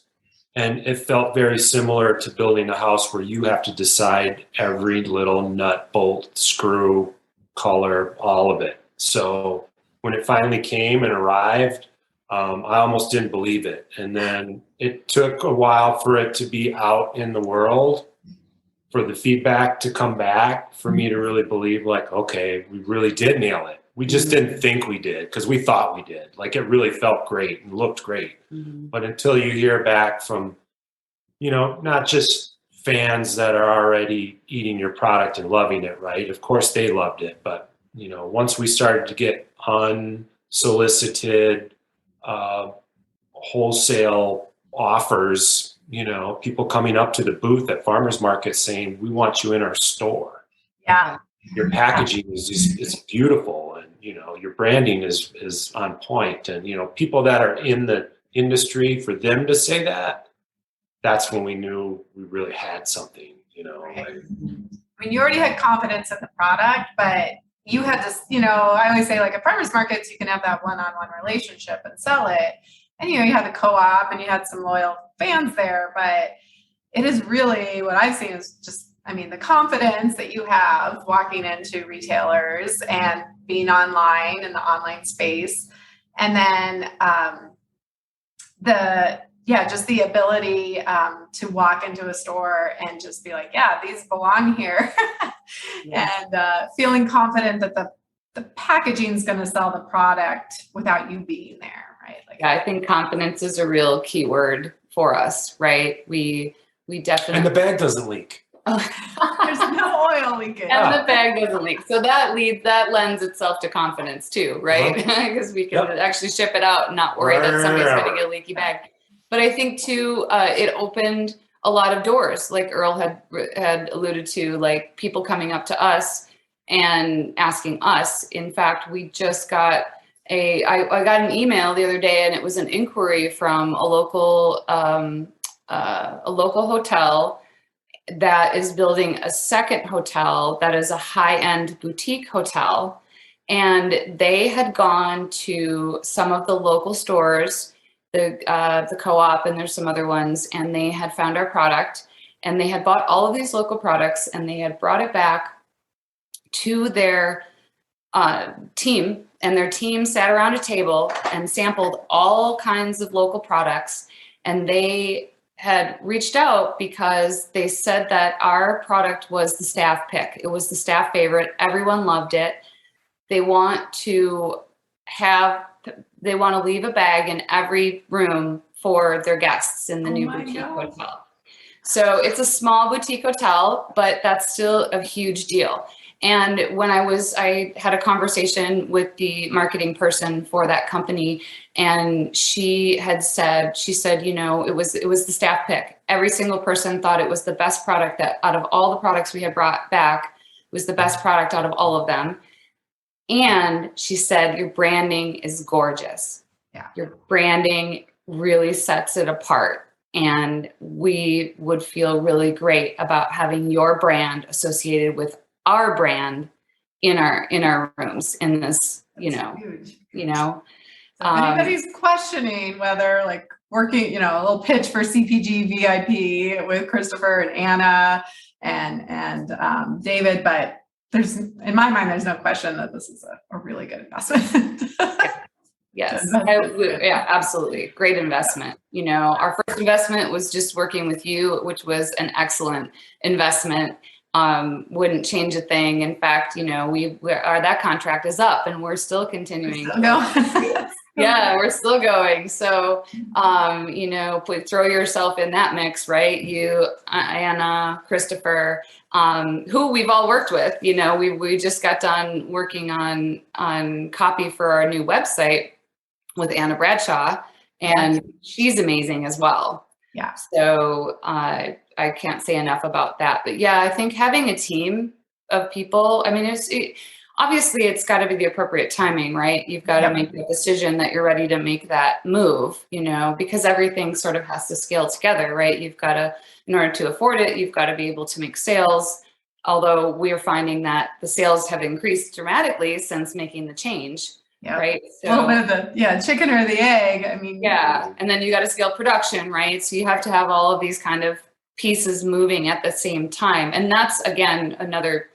And it felt very similar to building a house where you have to decide every little nut, bolt, screw, color, all of it. So when it finally came and arrived, I almost didn't believe it. And then it took a while for it to be out in the world, for the feedback to come back, for me to really believe like, okay, we really did nail it. We just didn't think we did because we thought we did. Like it really felt great and looked great. But until you hear back from, not just fans that are already eating your product and loving it, right? Of course they loved it. But, once we started to get unsolicited wholesale offers, people coming up to the booth at farmers markets saying, we want you in our store. Yeah. Your packaging is beautiful, and your branding is on point, and people that are in the industry, for them to say that's when we knew we really had something. Right. I mean, you already had confidence in the product, but you had this. I always say, like at farmers markets, you can have that one-on-one relationship and sell it, and you had the co-op and you had some loyal fans there, but it is really what I've seen is just. The confidence that you have walking into retailers and being online in the online space. And then just the ability to walk into a store and just be like, yeah, these belong here. And feeling confident that the packaging is going to sell the product without you being there, right? I think confidence is a real key word for us, right? We definitely. And the bag doesn't leak. There's no oil leakage. And the bag doesn't leak. So that lends itself to confidence too, right? Because we can actually ship it out and not worry that somebody's going to get a leaky bag. But I think too, it opened a lot of doors, like Earl had alluded to, like people coming up to us and asking us. In fact, we just got I got an email the other day, and it was an inquiry from a local hotel that is building a second hotel that is a high-end boutique hotel. And they had gone to some of the local stores, the co-op, and there's some other ones, and they had found our product, and they had bought all of these local products, and they had brought it back to their team, and their team sat around a table and sampled all kinds of local products, and they had reached out because they said that our product was the staff pick. It was the staff favorite. Everyone loved it. They want to leave a bag in every room for their guests in the new boutique hotel. So it's a small boutique hotel, but that's still a huge deal. And when I had a conversation with the marketing person for that company, and she said, it was the staff pick. Every single person thought it was the best product that out of all the products we had brought back, was the best product out of all of them. And she said, your branding is gorgeous. Yeah. Your branding really sets it apart. And we would feel really great about having your brand associated with our brand in our rooms in this, Huge. So anybody's questioning whether like working, a little pitch for CPG VIP with Christopher and Anna and David, but in my mind, there's no question that this is a really good investment. Yes. Yeah, absolutely. Great investment. Our first investment was just working with you, which was an excellent investment. Wouldn't change a thing. In fact, that contract is up and we're still continuing. Yeah, we're still going. So, please throw yourself in that mix, right? You, Anna, Christopher, who we've all worked with. We just got done working on copy for our new website with Anna Bradshaw, and she's amazing as well. Yeah. So I can't say enough about that. But yeah, I think having a team of people, I mean, obviously it's got to be the appropriate timing, right? You've got to make the decision that you're ready to make that move, because everything sort of has to scale together, right? You've got to, in order to afford it, you've got to be able to make sales. Although we are finding that the sales have increased dramatically since making the change. Yeah. Right. So, a little bit of the chicken or the egg. I mean, yeah. And then you got to scale production, right? So you have to have all of these kind of pieces moving at the same time. And that's, again, another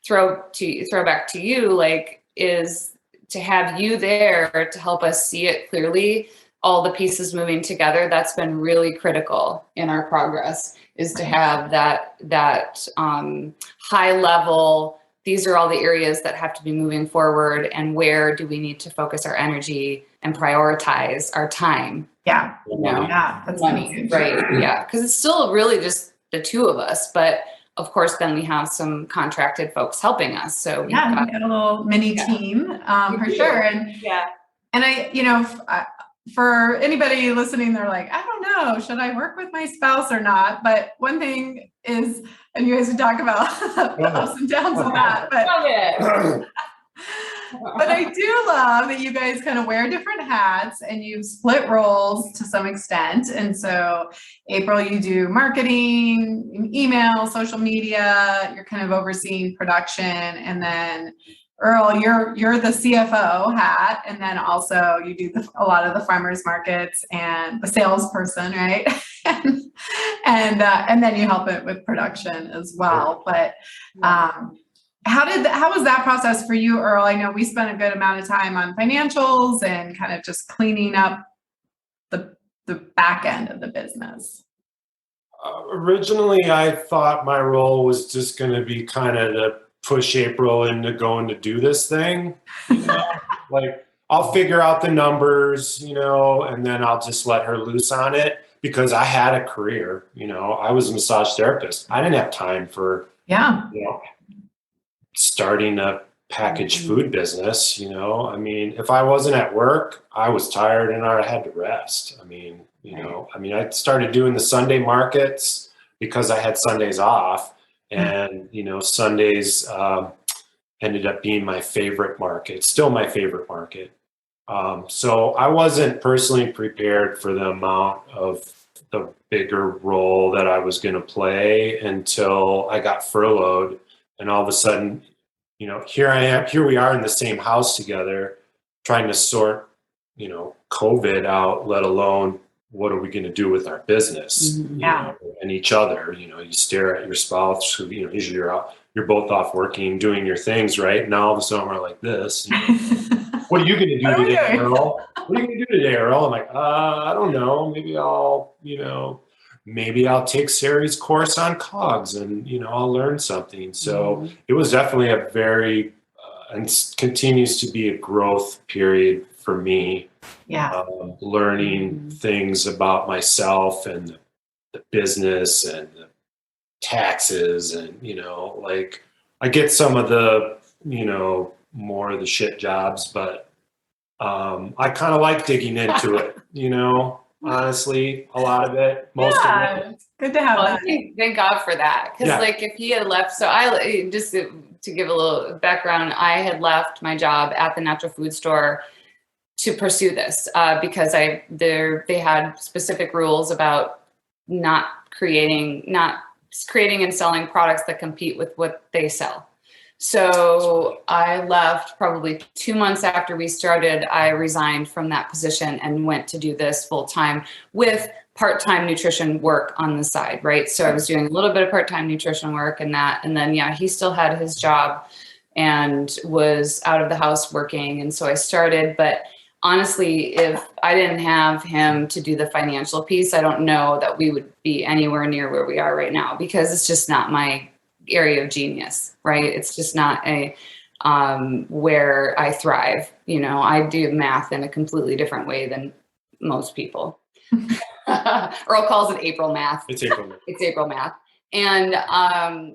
throwback to you, like, is to have you there to help us see it clearly, all the pieces moving together. That's been really critical in our progress, is to have that high level. These are all the areas that have to be moving forward, and where do we need to focus our energy and prioritize our time? Yeah. Yeah. That's Money. Right. Yeah. Because it's still really just the two of us, but of course, then we have some contracted folks helping us. So we've got a little mini team for sure. And and for anybody listening, they're like, I don't know, should I work with my spouse or not? But one thing is, and you guys would talk about the ups and downs of that, but but I do love that you guys kind of wear different hats and you split roles to some extent. And so April, you do marketing, email, social media, you're kind of overseeing production, and then Earl, you're the CFO hat, and then also you do a lot of the farmers markets and the salesperson, right? and then you help it with production as well. But how was that process for you, Earl? I know we spent a good amount of time on financials and kind of just cleaning up the back end of the business. Originally, I thought my role was just going to be kind of to push April into going to do this thing. Like, I'll figure out the numbers, and then I'll just let her loose on it, because I had a career. I was a massage therapist. I didn't have time for starting a packaged food business. I mean, if I wasn't at work, I was tired and I had to rest. I started doing the Sunday markets because I had Sundays off. And, Sundays ended up being my favorite market, still my favorite market. So I wasn't personally prepared for the amount of the bigger role that I was going to play until I got furloughed. And all of a sudden, here we are in the same house together, trying to sort, COVID out, let alone what are we going to do with our business, and each other. You stare at your spouse who, usually you're both off working, doing your things, right? And now all of a sudden we're like this. What are you going to do today, Earl? What are you going to do today, Earl? I'm like, I don't know. Maybe I'll take Sari's course on cogs and, I'll learn something. So it was definitely a very, and continues to be a growth period for me. Learning things about myself and the business and the taxes, and I get some of the more of the shit jobs, but I kind of like digging into it, honestly, a lot of it, most of it. It's good to have that. Thank God for that, because if he had left, so I just to give a little background, I had left my job at the natural food store to pursue this because they had specific rules about not creating and selling products that compete with what they sell. So I left probably 2 months after we started. I resigned from that position and went to do this full time with part-time nutrition work on the side, right? So I was doing a little bit of part-time nutrition work and then he still had his job and was out of the house working. And so I started, but honestly, if I didn't have him to do the financial piece, I don't know that we would be anywhere near where we are right now, because it's just not my area of genius, right? It's just not where I thrive. I do math in a completely different way than most people. Earl calls it April math. It's April math. It's April math. And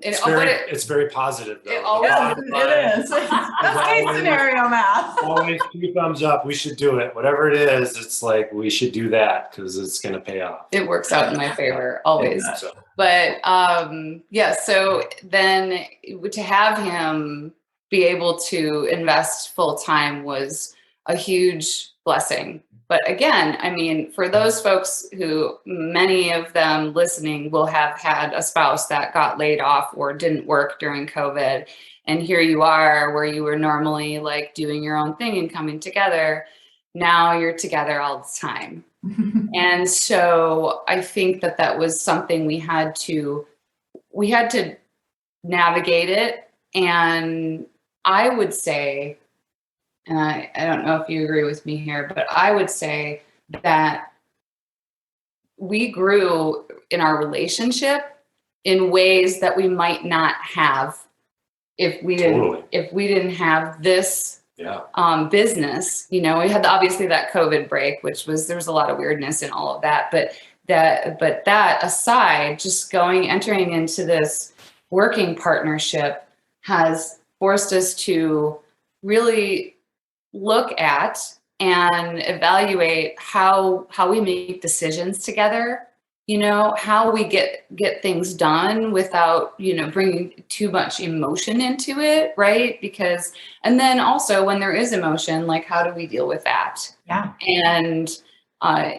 it's very positive, though. It is. Best case scenario math. Always 2 thumbs up. We should do it. Whatever it is, it's like we should do that because it's going to pay off. It works out in my favor always. But yeah, so then to have him be able to invest full time was a huge blessing. But again, I mean, for those folks who, many of them listening will have had a spouse that got laid off or didn't work during COVID. And here you are where you were normally like doing your own thing and coming together. Now you're together all the time. And so I think that that was something we had to navigate it. And I would say, and I don't know if you agree with me here, but I would say that we grew in our relationship in ways that we might not have if we didn't have this business. You know, we had obviously that COVID break, there was a lot of weirdness in all of that, but that aside, just entering into this working partnership has forced us to really look at and evaluate how we make decisions together, you know, how we get things done without, you know, bringing too much emotion into it, right? And then also when there is emotion, like how do we deal with that? Yeah. And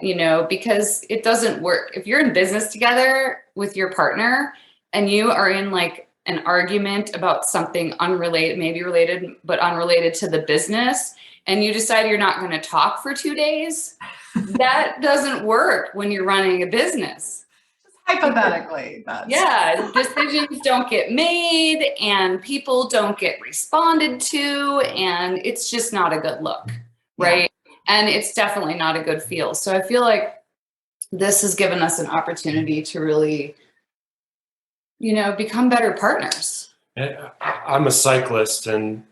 you know, because it doesn't work if you're in business together with your partner and you are in like an argument about something unrelated, maybe related but unrelated to the business, and you decide you're not going to talk for 2 days, that doesn't work when you're running a business. Just hypothetically. Yeah, decisions don't get made and people don't get responded to, and it's just not a good look, right? Yeah. And it's definitely not a good feel. So I feel like this has given us an opportunity to really, you know, become better partners. I'm a cyclist and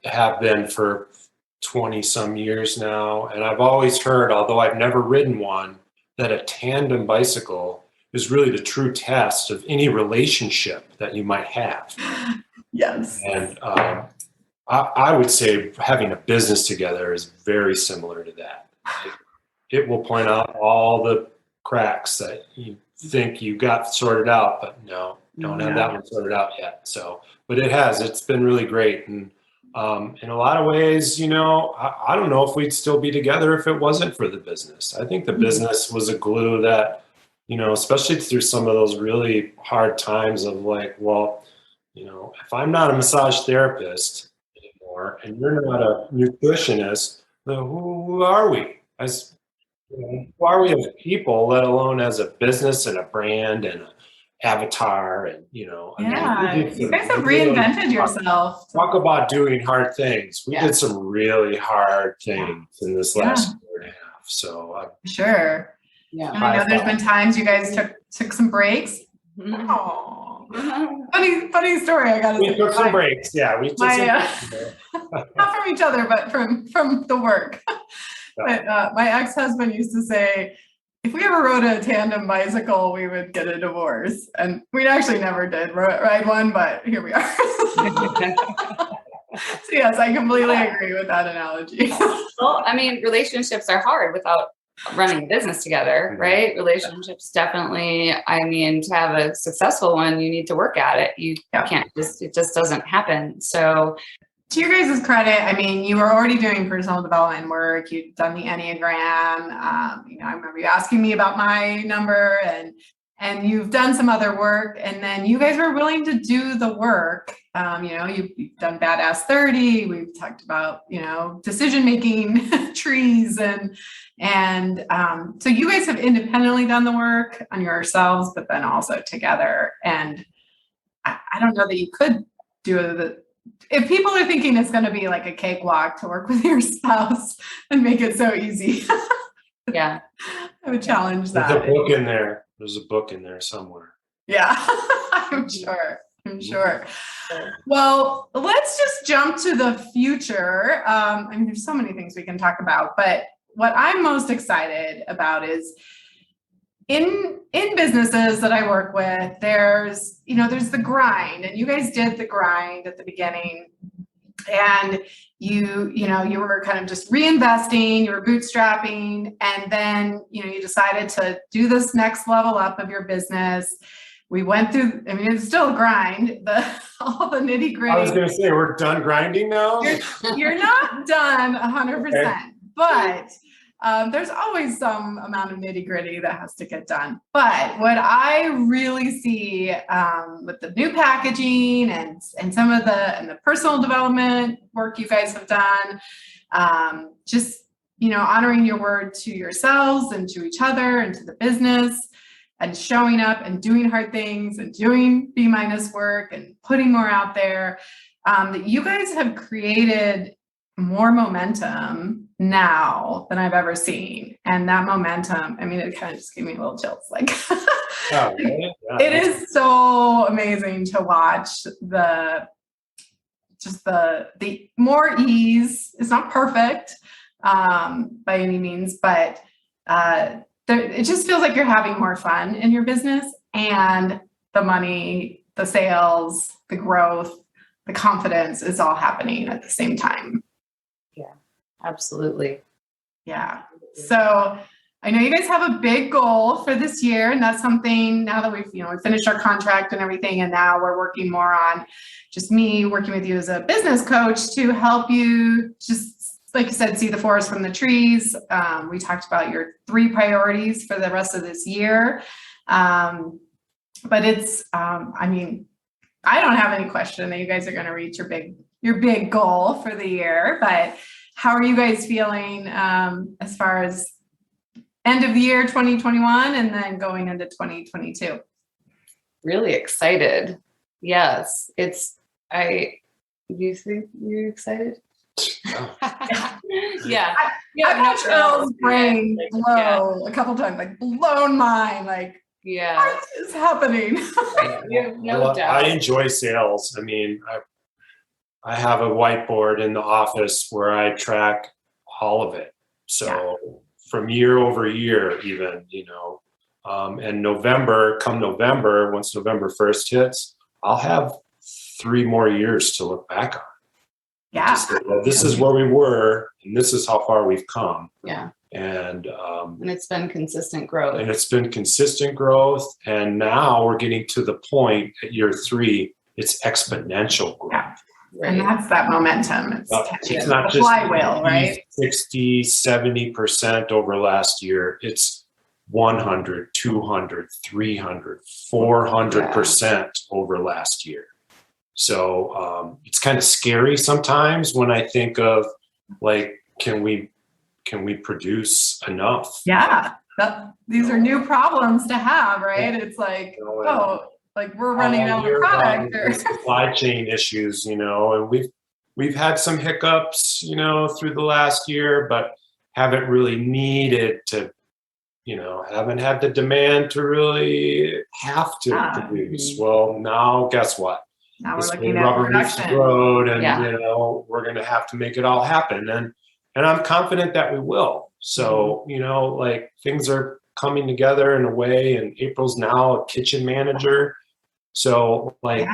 have been for 20 some years now. And I've always heard, although I've never ridden one, that a tandem bicycle is really the true test of any relationship that you might have. Yes. And I would say having a business together is very similar to that. It will point out all the cracks that you think you got sorted out, but no, don't have that one sorted out yet. So, but it's been really great. And in a lot of ways, you know, I don't know if we'd still be together if it wasn't for the business. I think the business was a glue that, you know, especially through some of those really hard times of like, well, you know, if I'm not a massage therapist anymore and you're not a nutritionist, then who are we? Who are we as people, let alone as a business and a brand and an avatar? And, you know, I mean, you guys have reinvented yourself. Talk about doing hard things. We did some really hard things in this last year and a half. So sure. Yeah. And I know there's been times you guys took some breaks. Mm-hmm. Oh, funny story. We took some breaks. Yeah, we took not from each other, but from the work. But my ex-husband used to say, if we ever rode a tandem bicycle, we would get a divorce. And we actually never did ride one, but here we are. So yes, I completely agree with that analogy. Well, I mean, relationships are hard without running a business together, right? Relationships definitely, I mean, to have a successful one, you need to work at it. You can't it just doesn't happen. So to your guys' credit, I mean, you were already doing personal development work. You'd done the Enneagram. You know, I remember you asking me about my number, and you've done some other work. And then you guys were willing to do the work. You know, you've done Badass 30. We've talked about, you know, decision-making trees. And so you guys have independently done the work on yourselves, but then also together. And I don't know that you could do if people are thinking it's going to be like a cakewalk to work with your spouse and make it so easy. Yeah. I would challenge that. There's a book in there. There's a book in there somewhere. Yeah, I'm sure. Well, let's just jump to the future. I mean, there's so many things we can talk about, but what I'm most excited about is in businesses that I work with, there's the grind, and you guys did the grind at the beginning. and you were kind of just reinvesting, you were bootstrapping, and then, you decided to do this next level up of your business. We went through, I mean, it's still a grind, all the nitty gritty. I was going to say, we're done grinding now? You're not done 100%, Okay. but there's always some amount of nitty gritty that has to get done. But what I really see with the new packaging and some of the personal development work you guys have done, just, honoring your word to yourselves and to each other and to the business, and showing up and doing hard things and doing B- work and putting more out there, that you guys have created more momentum now than I've ever seen. And that momentum, I mean, it kind of just gave me a little chills. Like, Oh, really? Yeah. it is so amazing to watch the more ease. It's not perfect by any means, but it just feels like you're having more fun in your business, and the money, the sales, the growth, the confidence is all happening at the same time. Yeah, absolutely. Yeah. So I know you guys have a big goal for this year, and that's something now that we've finished our contract and everything, and now we're working more on just me working with you as a business coach to help you just, like you said, see the forest from the trees. We talked about your 3 priorities for the rest of this year. But it's, I mean, I don't have any question that you guys are going to reach your big goal for the year, but how are you guys feeling as far as end of the year 2021 and then going into 2022? Really excited. Yes. You think you're excited? Yeah. I've watched Earl's brain blow a couple times, like blown mine, like, yeah. what is happening? You have no doubt. I enjoy sales. I mean, I have a whiteboard in the office where I track all of it. So from year over year, even, and come November, once November 1st hits, I'll have 3 more years to look back on. Yeah. This is where we were, and this is how far we've come. Yeah. And it's been consistent growth. And now we're getting to the point at year 3, it's exponential growth. Yeah. Right. And that's that momentum. It's not just flywheel, right? 60, 70% over last year. It's 100, 200, 300, 400% over last year. So it's kind of scary sometimes when I think of, like, can we produce enough? Yeah, these are new problems to have, right? Yeah. It's like, like we're running out of product or supply chain issues, and we've had some hiccups, through the last year, but haven't really needed to, haven't had the demand to really have to produce. Well, now guess what? Now we're looking at production. Road, and we're going to have to make it all happen, and I'm confident that we will. So like, things are coming together in a way, and April's now a kitchen manager. So like,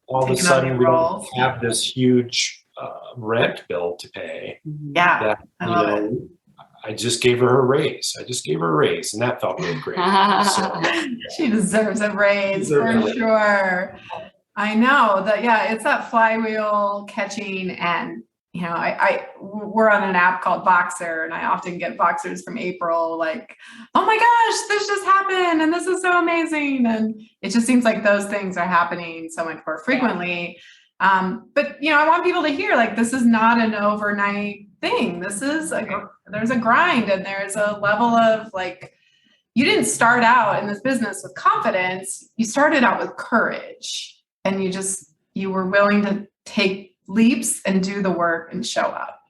all of a sudden we don't have this huge rent bill to pay. Yeah, I love it. I just gave her a raise. And that felt really great. So, she deserves a raise for sure. I know that. Yeah, it's that flywheel catching, and we're on an app called Voxer, and I often get Voxers from April, like, oh my gosh, this just happened, and this is so amazing, and it just seems like those things are happening so much more frequently. But I want people to hear, like, this is not an overnight thing. This is there's a grind, and there's a level of, like, you didn't start out in this business with confidence. You started out with courage. And you were willing to take leaps and do the work and show up.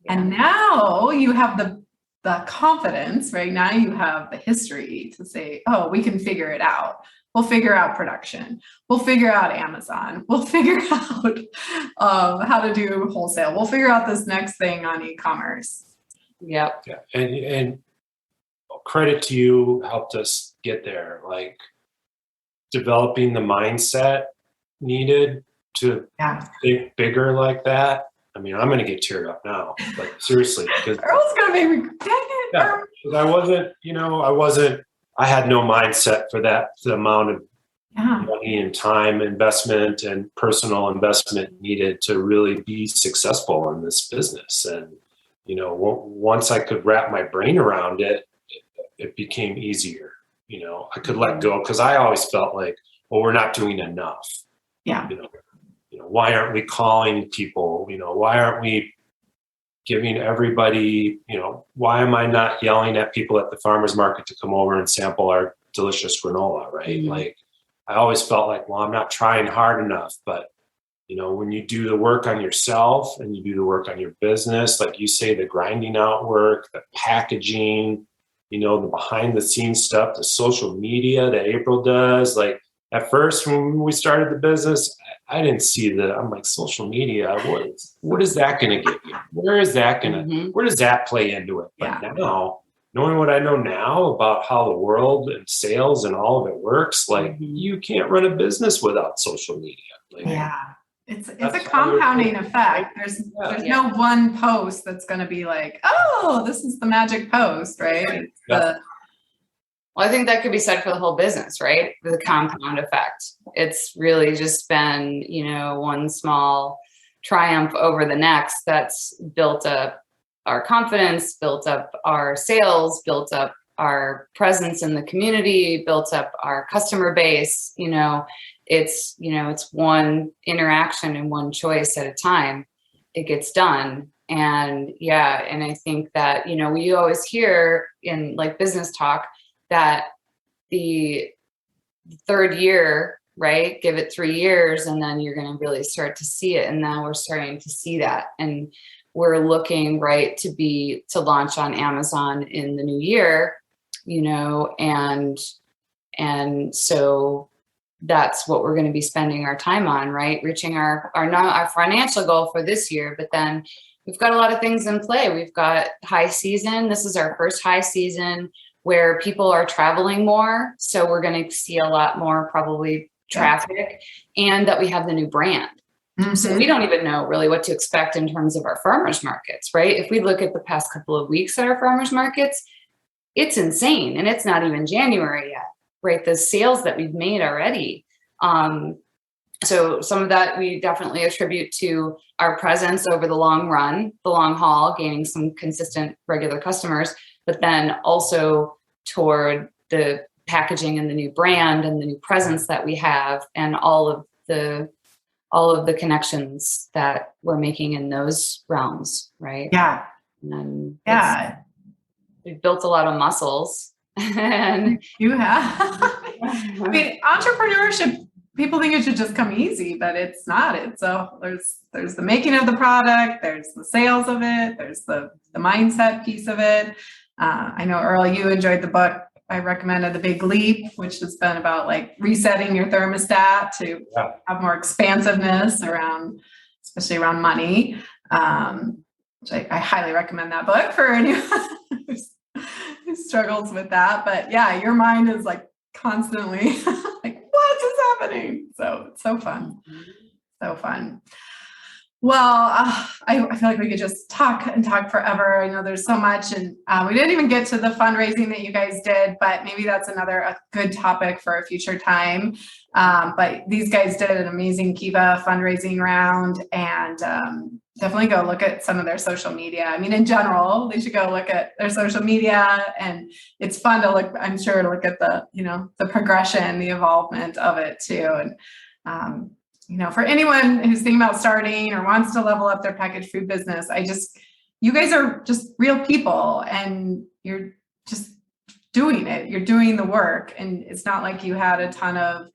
Yeah. And now you have the confidence, right? Now you have the history to say, oh, we can figure it out. We'll figure out production. We'll figure out Amazon. We'll figure out how to do wholesale. We'll figure out this next thing on e-commerce. Yep. Yeah. And credit to you, helped us get there. Like, developing the mindset needed to think bigger like that. I mean, I'm going to get teared up now, but seriously, because Earl's going to make me, dang it. yeah, I had no mindset for that, the amount of money and time investment and personal investment needed to really be successful in this business. And, once I could wrap my brain around it, it became easier. I could let go, because I always felt like, well, we're not doing enough. Yeah. Why aren't we calling people? Why aren't we giving everybody, why am I not yelling at people at the farmer's market to come over and sample our delicious granola, right? Mm-hmm. Like, I always felt like, well, I'm not trying hard enough. But, when you do the work on yourself and you do the work on your business, like you say, the grinding out work, the packaging, the behind the scenes stuff, the social media that April does. Like, at first, when we started the business, I didn't see I'm like, social media, what is that going to get you? Where is that going to, where does that play into it? But now, knowing what I know now about how the world and sales and all of it works, like, you can't run a business without social media. Like, it's a compounding effect. There's no one post that's going to be like, oh, this is the magic post, right? Well, I think that could be said for the whole business, right? The compound effect. It's really just been, one small triumph over the next that's built up our confidence, built up our sales, built up our presence in the community, built up our customer base. It's one interaction and one choice at a time. It gets done. And I think that, we always hear in like business talk that the third year, right? Give it 3 years and then you're going to really start to see it. And now we're starting to see that. And we're looking to launch on Amazon in the new year, and so that's what we're going to be spending our time on, right? Reaching our financial goal for this year, but then we've got a lot of things in play. We've got high season. This is our first high season where people are traveling more. So we're going to see a lot more probably traffic, and that we have the new brand. Mm-hmm. So we don't even know really what to expect in terms of our farmers markets, right? If we look at the past couple of weeks at our farmers markets, it's insane. And it's not even January yet, right? The sales that we've made already. So some of that we definitely attribute to our presence over the long run, the long haul, gaining some consistent regular customers, but then also toward the packaging and the new brand and the new presence that we have, and all of the connections that we're making in those realms, right? Yeah. And then we've built a lot of muscles. And you have. I mean, entrepreneurship, people think it should just come easy, but it's not. There's the making of the product, there's the sales of it, there's the mindset piece of it. I know, Earl, you enjoyed the book I recommended, The Big Leap, which has been about like resetting your thermostat to have more expansiveness especially around money. Which I highly recommend that book for anyone who struggles with that. But your mind is like constantly like, what is happening? So it's so fun. So fun. Well, I feel like we could just talk forever. I know there's so much, and we didn't even get to the fundraising that you guys did, but maybe that's a good topic for a future time. But these guys did an amazing Kiva fundraising round, and definitely go look at some of their social media. I mean, in general, they should go look at their social media, and it's fun to look at the progression, the involvement of it too. And, for anyone who's thinking about starting or wants to level up their packaged food business, you guys are just real people, and you're just doing it. You're doing the work, and it's not like you had a ton of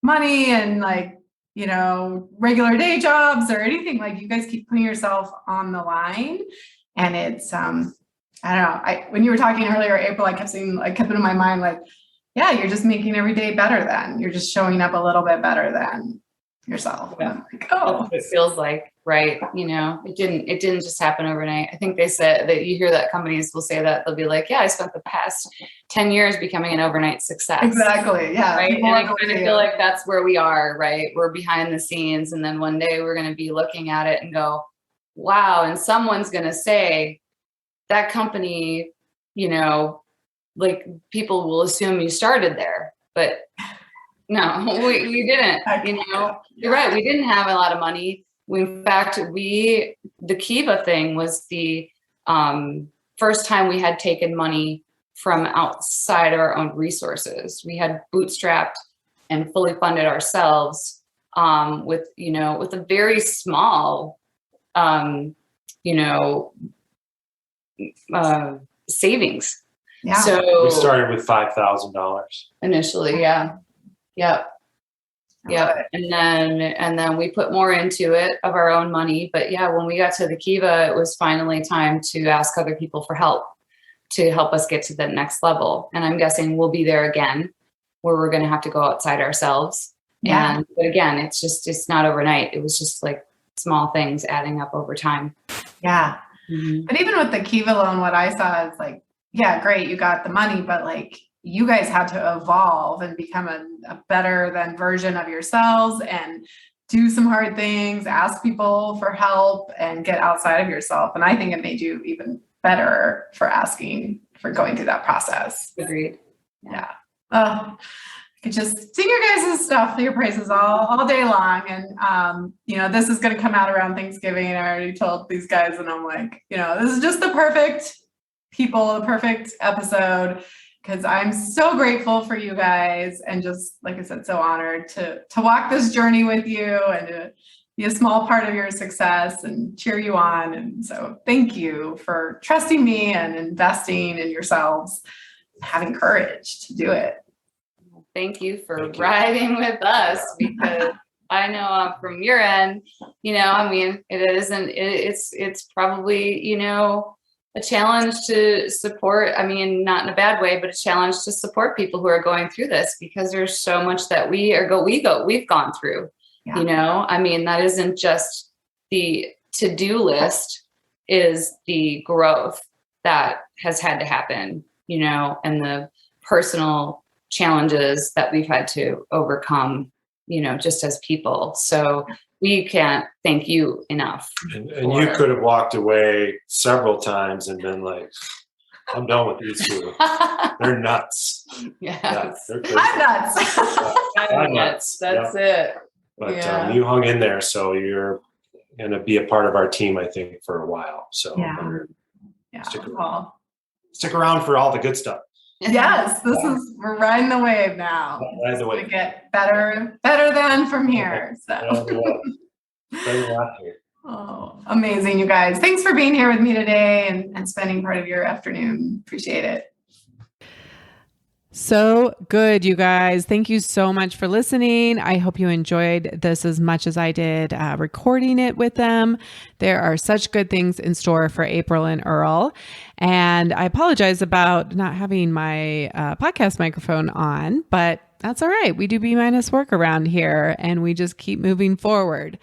money and regular day jobs or anything. Like, you guys keep putting yourself on the line, and it's, I don't know. When you were talking earlier, April, I kept it in my mind, like, you're just making every day better then. You're just showing up a little bit better than yourself. Yeah. Like, oh, it feels like. right? It didn't just happen overnight. I think they said that you hear that companies will say that they'll be like, yeah, I spent the past 10 years becoming an overnight success. Exactly. Yeah. Right. And I kind of feel like that's where we are, right? We're behind the scenes. And then one day we're going to be looking at it and go, wow. And someone's going to say that company, like people will assume you started there, but no, we didn't, You're right. We didn't have a lot of money. In fact, the Kiva thing was the first time we had taken money from outside of our own resources. We had bootstrapped and fully funded ourselves with a very small, savings. Yeah. So we started with $5,000 initially. Yeah. Yep. Yeah. And then we put more into it of our own money. But yeah, when we got to the Kiva, it was finally time to ask other people for help to help us get to the next level. And I'm guessing we'll be there again, where we're going to have to go outside ourselves. Yeah. But again, it's not overnight. It was just like small things adding up over time. Yeah. Mm-hmm. But even with the Kiva loan, what I saw is like, yeah, great, you got the money, but like you guys had to evolve and become a better than version of yourselves and do some hard things, ask people for help and get outside of yourself. And I think it made you even better for going through that process. Agreed. Yeah. I could just sing your guys' stuff, your praises all day long. And, this is going to come out around Thanksgiving. And I already told these guys and I'm like, this is just the perfect episode. Because I'm so grateful for you guys and just, like I said, so honored to walk this journey with you and to be a small part of your success and cheer you on. And so thank you for trusting me and investing in yourselves, having courage to do it. Thank you for riding with us, because I know from your end, it's probably, a challenge to support, not in a bad way, but a challenge to support people who are going through this, because there's so much that we've gone through, that isn't just the to-do list, is the growth that has had to happen, and the personal challenges that we've had to overcome, just as people. So we can't thank you enough. And you could have walked away several times and been like, I'm done with these two. They're nuts. Yes. Yeah, they're crazy. I'm nuts. I'm nuts. That's it. But you hung in there, so you're going to be a part of our team, I think, for a while. So stick around for all the good stuff. Yes, we're riding the wave now. Ride the wave. We get better than from here. So. Oh, amazing, you guys. Thanks for being here with me today and spending part of your afternoon. Appreciate it. So good, you guys. Thank you so much for listening. I hope you enjoyed this as much as I did recording it with them. There are such good things in store for April and Earl. And I apologize about not having my podcast microphone on, but that's all right. We do B- work around here and we just keep moving forward.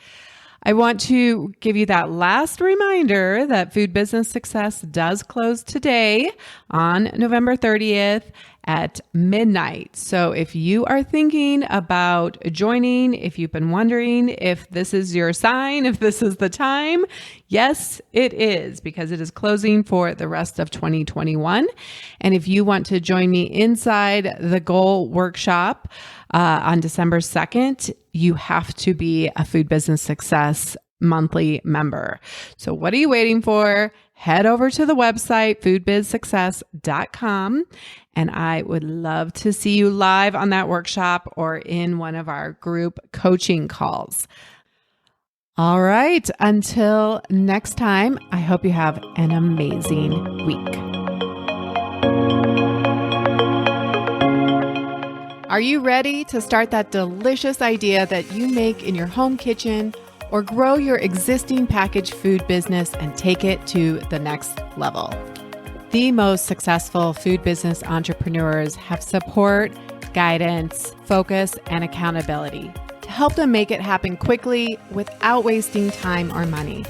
I want to give you that last reminder that Food Business Success does close today on November 30th at midnight. So if you are thinking about joining, if you've been wondering if this is your sign, if this is the time, yes, it is, because it is closing for the rest of 2021. And if you want to join me inside the goal workshop on December 2nd, you have to be a Food Business Success monthly member. So what are you waiting for? Head over to the website, foodbizsuccess.com, and I would love to see you live on that workshop or in one of our group coaching calls. All right, until next time, I hope you have an amazing week. Are you ready to start that delicious idea that you make in your home kitchen, or grow your existing packaged food business and take it to the next level? The most successful food business entrepreneurs have support, guidance, focus, and accountability to help them make it happen quickly without wasting time or money.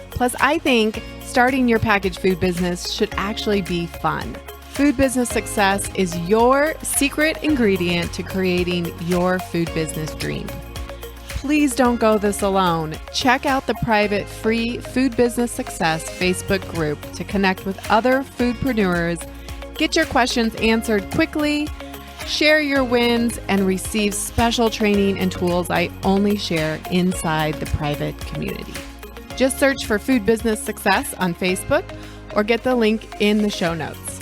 Plus, I think starting your packaged food business should actually be fun. Food business success is your secret ingredient to creating your food business dream. Please don't go this alone. Check out the private free Food Business Success Facebook group to connect with other foodpreneurs, get your questions answered quickly, share your wins, and receive special training and tools I only share inside the private community. Just search for Food Business Success on Facebook or get the link in the show notes.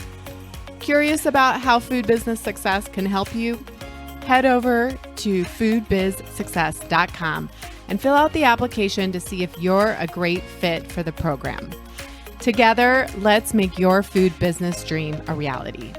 Curious about how Food Business Success can help you? Head over to foodbizsuccess.com and fill out the application to see if you're a great fit for the program. Together, let's make your food business dream a reality.